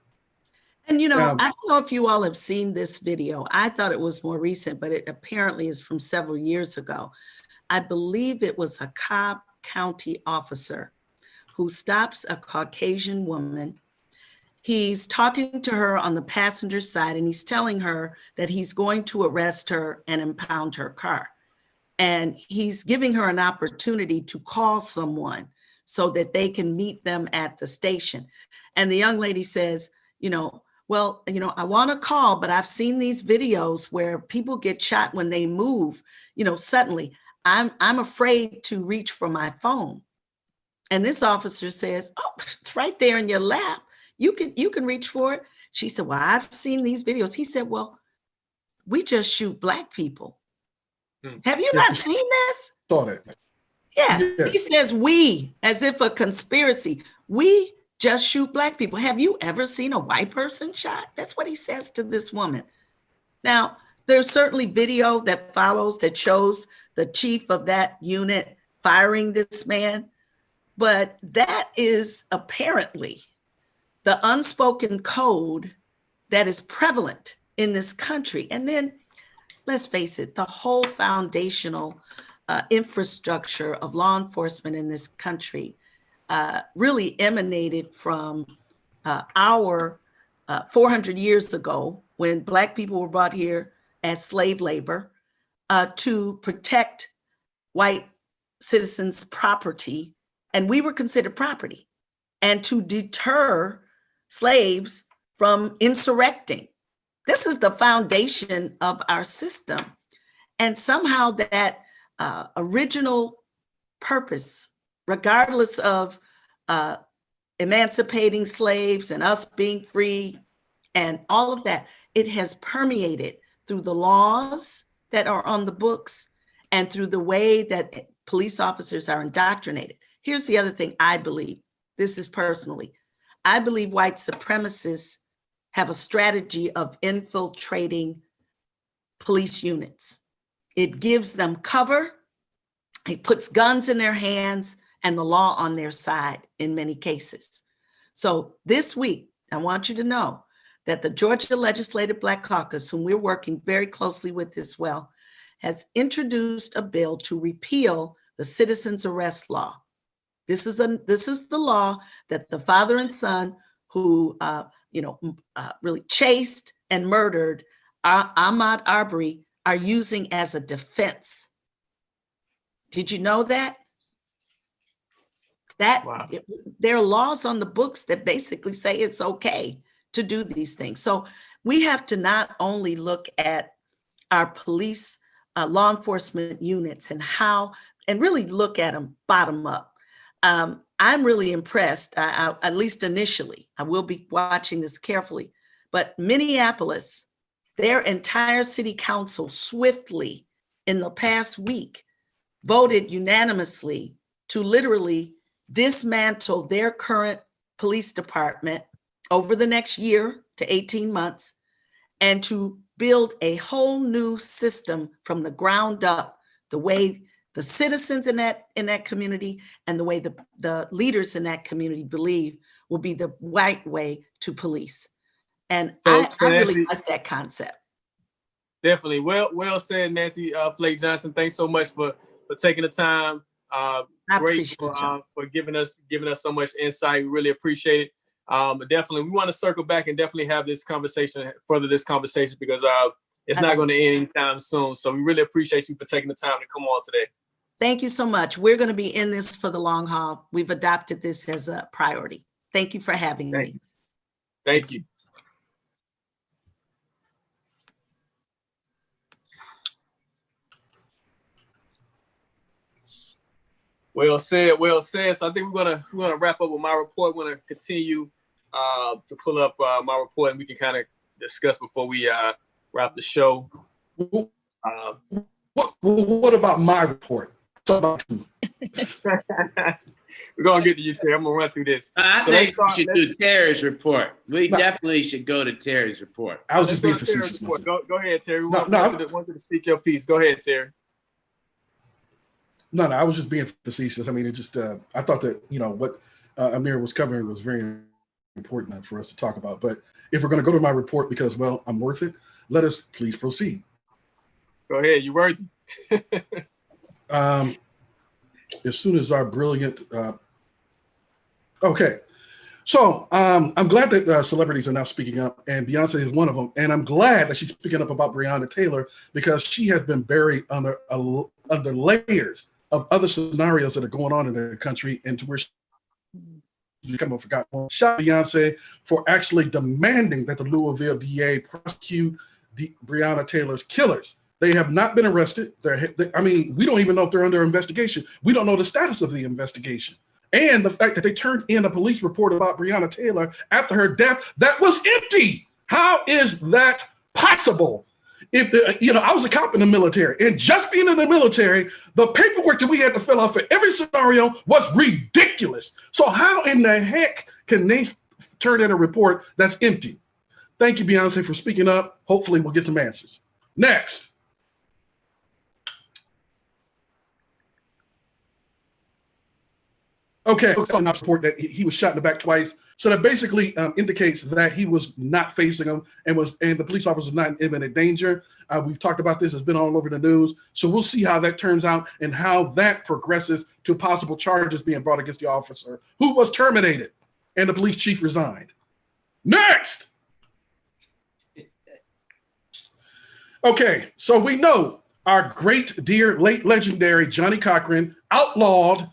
And I don't know if you all have seen this video. I thought it was more recent, but it apparently is from several years ago. I believe it was a Cobb County officer who stops a Caucasian woman. He's talking to her on the passenger side, and he's telling her that he's going to arrest her and impound her car. And he's giving her an opportunity to call someone so that they can meet them at the station. And the young lady says, well, I want to call, but I've seen these videos where people get shot when they move, suddenly. I'm afraid to reach for my phone. And this officer says, oh, it's right there in your lap. You can reach for it. She said, well, I've seen these videos. He said, well, we just shoot black people. Have you not seen this? Saw that. Yeah. He says we, as if a conspiracy. We just shoot black people. Have you ever seen a white person shot? That's what he says to this woman. Now, there's certainly video that follows that shows the chief of that unit firing this man, but that is apparently the unspoken code that is prevalent in this country. And then, let's face it, the whole foundational infrastructure of law enforcement in this country really emanated from our 400 years ago when Black people were brought here as slave labor to protect white citizens' property, and we were considered property, and to deter slaves from insurrecting. This is the foundation of our system. And somehow that original purpose, regardless of emancipating slaves and us being free and all of that, it has permeated through the laws that are on the books and through the way that police officers are indoctrinated. Here's the other thing I believe. This is personally. I believe white supremacists have a strategy of infiltrating police units. It gives them cover. It puts guns in their hands and the law on their side in many cases. So this week, I want you to know that the Georgia Legislative Black Caucus, whom we're working very closely with as well, has introduced a bill to repeal the citizen's arrest law. This is the law that the father and son who really chased and murdered Ahmaud Arbery are using as a defense. Did you know that? Wow. There are laws on the books that basically say it's okay to do these things. So we have to not only look at our police, law enforcement units and really look at them bottom up. I'm really impressed, at least initially. I will be watching this carefully, but Minneapolis, their entire city council swiftly in the past week voted unanimously to literally dismantle their current police department over the next year to 18 months and to build a whole new system from the ground up, the way the citizens in that community and the way the leaders in that community believe will be the right way to police. And so, I really like that concept. Definitely. Well said, Nancy Flake Johnson. Thanks so much for taking the time. Great for giving us so much insight. We really appreciate it. But definitely, we want to circle back and definitely have this conversation, because it's not going to end anytime soon. So we really appreciate you for taking the time to come on today. Thank you so much. We're going to be in this for the long haul. We've adopted this as a priority. Thank you for having me. Thank you. Well said. So I think we're gonna wrap up with my report. We're gonna continue to pull up my report, and we can kind of discuss before we wrap the show. What about my report? Talk about you. We're gonna get to you, Terry. I'm gonna run through this. I So think let's we should do Terry's report. We definitely should go to Terry's report. I was just being Let's go to Terry's facetious. report. Go ahead, Terry. We No, want you to speak your piece. Go ahead, Terry. No, I was just being facetious. I mean, it just I thought that what Amir was covering was very important for us to talk about. But if we're going to go to my report because I'm worth it, let us please proceed. Go ahead, you worthy. As soon as our brilliant. Okay, so I'm glad that celebrities are now speaking up, and Beyonce is one of them. And I'm glad that she's speaking up about Breonna Taylor because she has been buried under layers of other scenarios that are going on in the country, and to where she become a forgotten one. Shout out Beyonce for actually demanding that the Louisville DA prosecute the Breonna Taylor's killers. They have not been arrested. We don't even know if they're under investigation. We don't know the status of the investigation. And the fact that they turned in a police report about Breonna Taylor after her death that was empty. How is that possible? If I was a cop in the military, and just being in the military, the paperwork that we had to fill out for every scenario was ridiculous. So how in the heck can they turn in a report that's empty? Thank you, Beyonce, for speaking up. Hopefully we'll get some answers. Next. Okay, report that he was shot in the back twice. So that basically indicates that he was not facing him and the police officer was not in imminent danger. We've talked about this, it's been all over the news. So we'll see how that turns out and how that progresses to possible charges being brought against the officer who was terminated and the police chief resigned. Next. Okay, so we know our great, dear, late legendary Johnny Cochran outlawed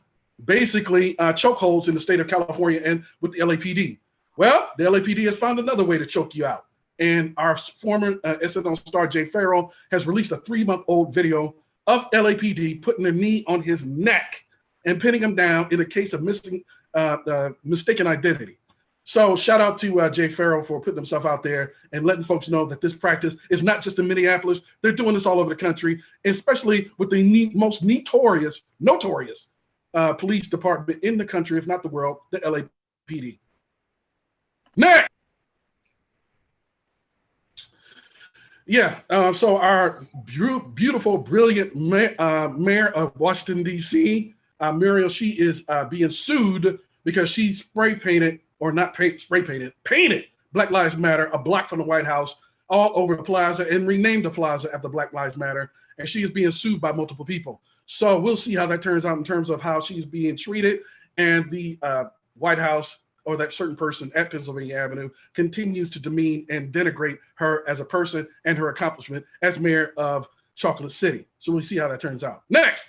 basically chokeholds in the state of California and with the LAPD. Well, the LAPD has found another way to choke you out. And our former SNL star Jay Farrell has released a 3-month-old video of LAPD putting their knee on his neck and pinning him down in a case of mistaken identity. So shout out to Jay Farrell for putting himself out there and letting folks know that this practice is not just in Minneapolis. They're doing this all over the country, especially with the most notorious police department in the country, if not the world, the LAPD. Next. Yeah, so our beautiful, brilliant mayor of Washington, D.C., Muriel, she is being sued because she painted Black Lives Matter, a block from the White House, all over the plaza and renamed the plaza after Black Lives Matter. And she is being sued by multiple people. So we'll see how that turns out in terms of how she's being treated. And the White House or that certain person at Pennsylvania Avenue continues to demean and denigrate her as a person and her accomplishment as mayor of Chocolate City. So we'll see how that turns out. Next.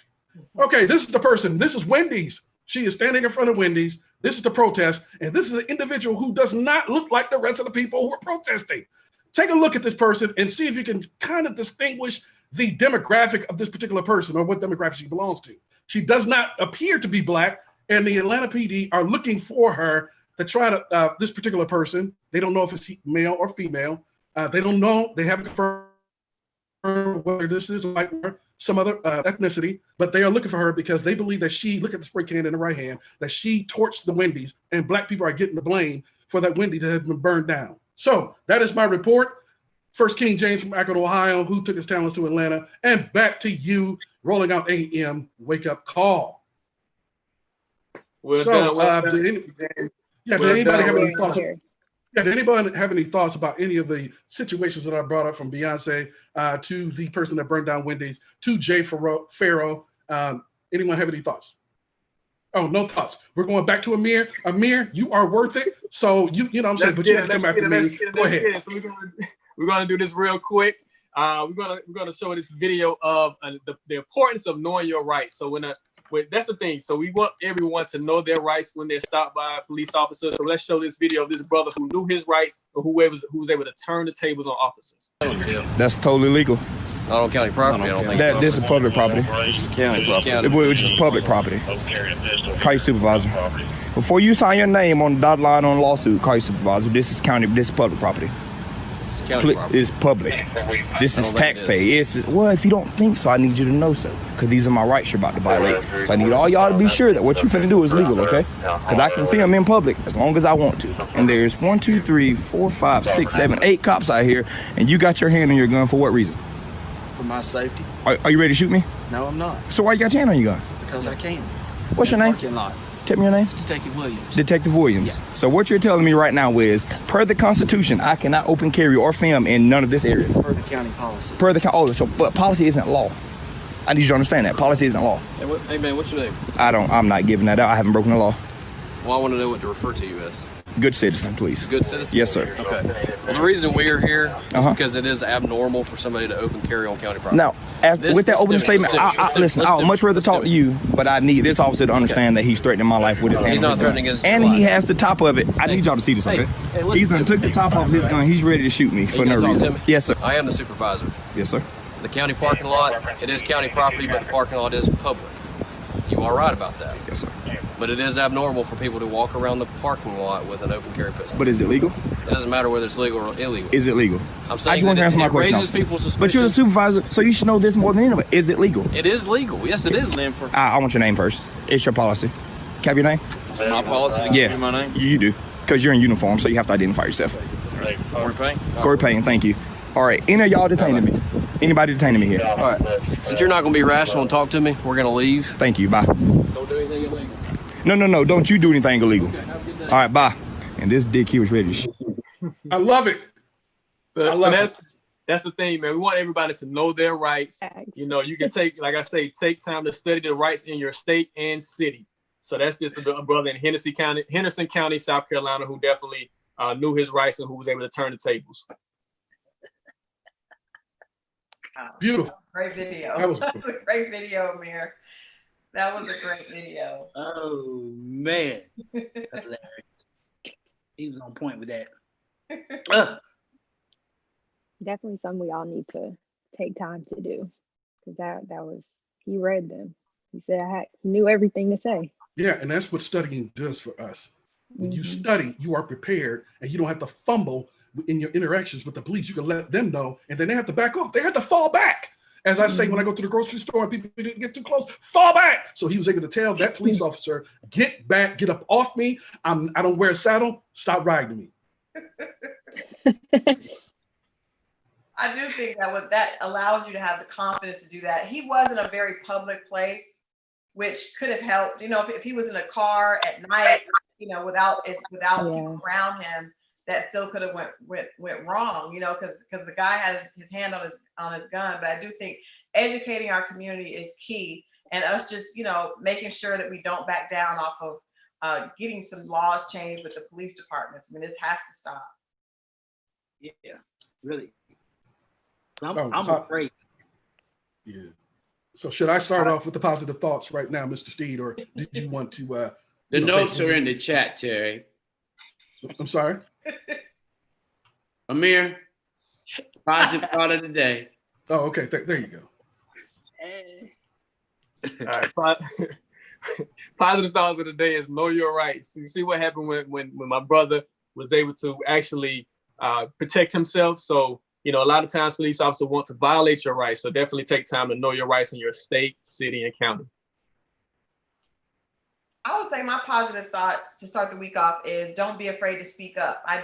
Okay, this is the person. This is Wendy's. She is standing in front of Wendy's. This is the protest. And this is an individual who does not look like the rest of the people who are protesting. Take a look at this person and see if you can kind of distinguish the demographic of this particular person or what demographic she belongs to. She does not appear to be Black, and the Atlanta PD are looking for her to try to, this particular person, they don't know if it's male or female. They don't know, they haven't confirmed whether this is like some other ethnicity, but they are looking for her because they believe that she, look at the spray can in the right hand, that she torched the Wendy's and Black people are getting the blame for that Wendy that has been burned down. So that is my report. First King James from Akron, Ohio, who took his talents to Atlanta, and back to you, rolling out AM Wake Up Call. Did anybody have any thoughts? Yeah, did anybody have any thoughts about any of the situations that I brought up from Beyonce to the person that burned down Wendy's to Jay Farrell? Anyone have any thoughts? Oh, no thoughts. We're going back to Amir. Amir, you are worth it. So you know what I'm saying, but you have to come after me. Go ahead. So we're gonna do this real quick. We're gonna show this video of the importance of knowing your rights. So that's the thing. So we want everyone to know their rights when they're stopped by police officers. So let's show this video of this brother who knew his rights and who was able to turn the tables on officers. That's totally legal. Not on county property. I don't think this is public property. This is county property. Which is public property. Call your supervisor. Before you sign your name on the dotted line on a lawsuit, call your supervisor. This is public property. county property. It's public. This is I don't think it taxpayer. It's well, if you don't think so, I need you to know so, because these are my rights you're about to violate. So I need all y'all to be sure that what you finna do is legal, okay? Because I can film in public as long as I want to. And there's 1, 2, 3, 4, 5, 6, 7, 8 cops out here, and you got your hand on your gun for what reason? For my safety. Are you ready to shoot me? No, I'm not. So why you got your hand on your gun? Because I can. What's your name? Parking lot. Tell me your name. Detective Williams. Detective Williams. So what you're telling me right now is, per the Constitution, I cannot open carry or film in none of this area. Per the county policy. Per the but policy isn't law. I need you to understand that policy isn't law. Hey man, what's your name? I'm not giving that out. I haven't broken the law. Well, I want to know what to refer to you as. Good citizen, please. Good citizen? Yes, sir. Okay. Well, the reason we are here is because it is abnormal for somebody to open carry on county property. Now, with that opening statement, listen, I would much rather talk to you, but I need this officer to understand that he's threatening my life with his hand. He's not threatening his and he has the top of it. I need y'all to see this, okay? He's done took the top off his gun. He's ready to shoot me for no reason. Yes, sir. I am the supervisor. Yes, sir. The county parking lot, it is county property, but the parking lot is public. You are right about that. Yes, sir. But it is abnormal for people to walk around the parking lot with an open carry pistol. But is it legal? It doesn't matter whether it's legal or illegal. Is it legal? I'm saying I just want to answer my question. Raises people's suspicion. But you're the supervisor, so you should know this more than anybody. Is it legal? It is legal. Yes, it is. I want your name first. It's your policy. Can I have your name? It's my policy to give Yes, you my name? you do. Because you're in uniform, so you have to identify yourself. Corey Payne? Corey Payne, thank you. All right, any of y'all detaining me? Anybody detaining me here? All right. Since you're not going to be rational and talk to me, we're going to leave. Thank you, bye. Don't do anything illegal. No, don't you do anything illegal. All right, bye. And this dick here was ready to shoot. I love it. So that's the thing, man. We want everybody to know their rights. You know, you can take, like I say, take time to study the rights in your state and city. So that's just a brother in Henderson County, South Carolina, who definitely knew his rights and who was able to turn the tables. Beautiful. Great video. That was a great video, Amir. That was a great video. Oh man, hilarious. He was on point with that. Definitely something we all need to take time to do, because that was, he read them. He said he knew everything to say. Yeah, and that's what studying does for us. When you study, you are prepared, and you don't have to fumble in your interactions with the police. You can let them know, and then they have to back off. They have to fall back. As I say, when I go to the grocery store and people didn't get too close, fall back. So he was able to tell that police officer, get back, get up off me. I don't wear a saddle. Stop riding me. I do think that that allows you to have the confidence to do that. He was in a very public place, which could have helped. You know, if he was in a car at night, you know, without people around him, that still could have went wrong, you know, because the guy has his hand on his gun. But I do think educating our community is key, and us just, you know, making sure that we don't back down off of getting some laws changed with the police departments. I mean, this has to stop. Yeah, really. I'm afraid. Yeah. So should I start off with the positive thoughts right now, Mr. Steed, or did you want to? The notes are in the chat, Terry. I'm sorry. Amir, positive thought of the day. Oh, okay. There you go. All right. Positive thoughts of the day is know your rights. You see what happened when my brother was able to actually protect himself. So, you know, a lot of times police officers want to violate your rights. So definitely take time to know your rights in your state, city, and county. I would say my positive thought to start the week off is don't be afraid to speak up. I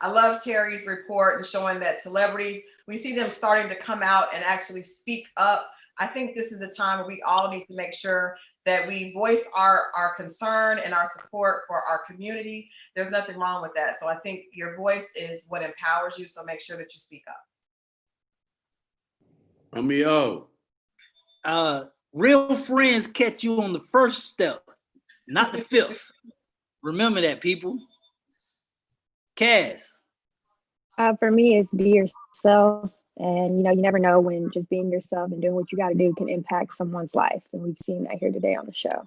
love Terry's report and showing that celebrities, we see them starting to come out and actually speak up. I think this is a time where we all need to make sure that we voice our concern and our support for our community. There's nothing wrong with that. So I think your voice is what empowers you. So make sure that you speak up. Romeo. Real friends catch you on the first step, not the fifth. Remember that, people. Kaz. For me, it's be yourself. And, you know, you never know when just being yourself and doing what you got to do can impact someone's life. And we've seen that here today on the show.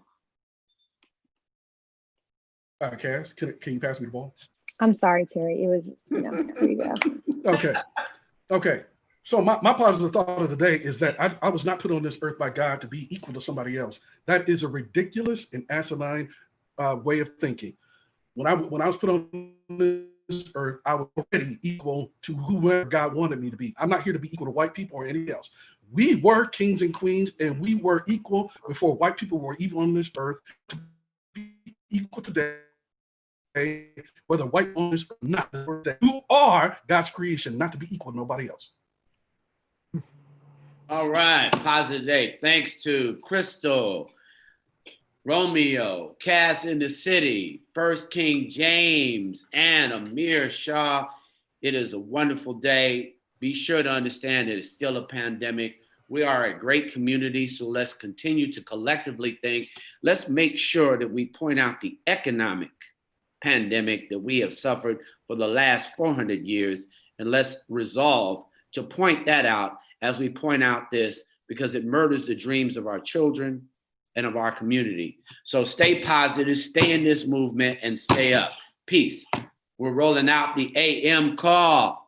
Kaz, can you pass me the ball? I'm sorry, Terry. It was, you know, here you go. Okay. So my positive thought of the day is that I was not put on this earth by God to be equal to somebody else. That is a ridiculous and asinine way of thinking. When I was put on this earth, I was already equal to whoever God wanted me to be. I'm not here to be equal to white people or anything else. We were kings and queens, and we were equal before white people were even on this earth. To be equal today, whether white on this or not, you are God's creation, not to be equal to nobody else. All right, positive day. Thanks to Crystal, Romeo, Cass in the City, First King James, and Amir Shah. It is a wonderful day. Be sure to understand that it's still a pandemic. We are a great community, so let's continue to collectively think. Let's make sure that we point out the economic pandemic that we have suffered for the last 400 years, and let's resolve to point that out as we point out this, because it murders the dreams of our children and of our community. So stay positive, stay in this movement, and stay up. Peace. We're rolling out the AM call.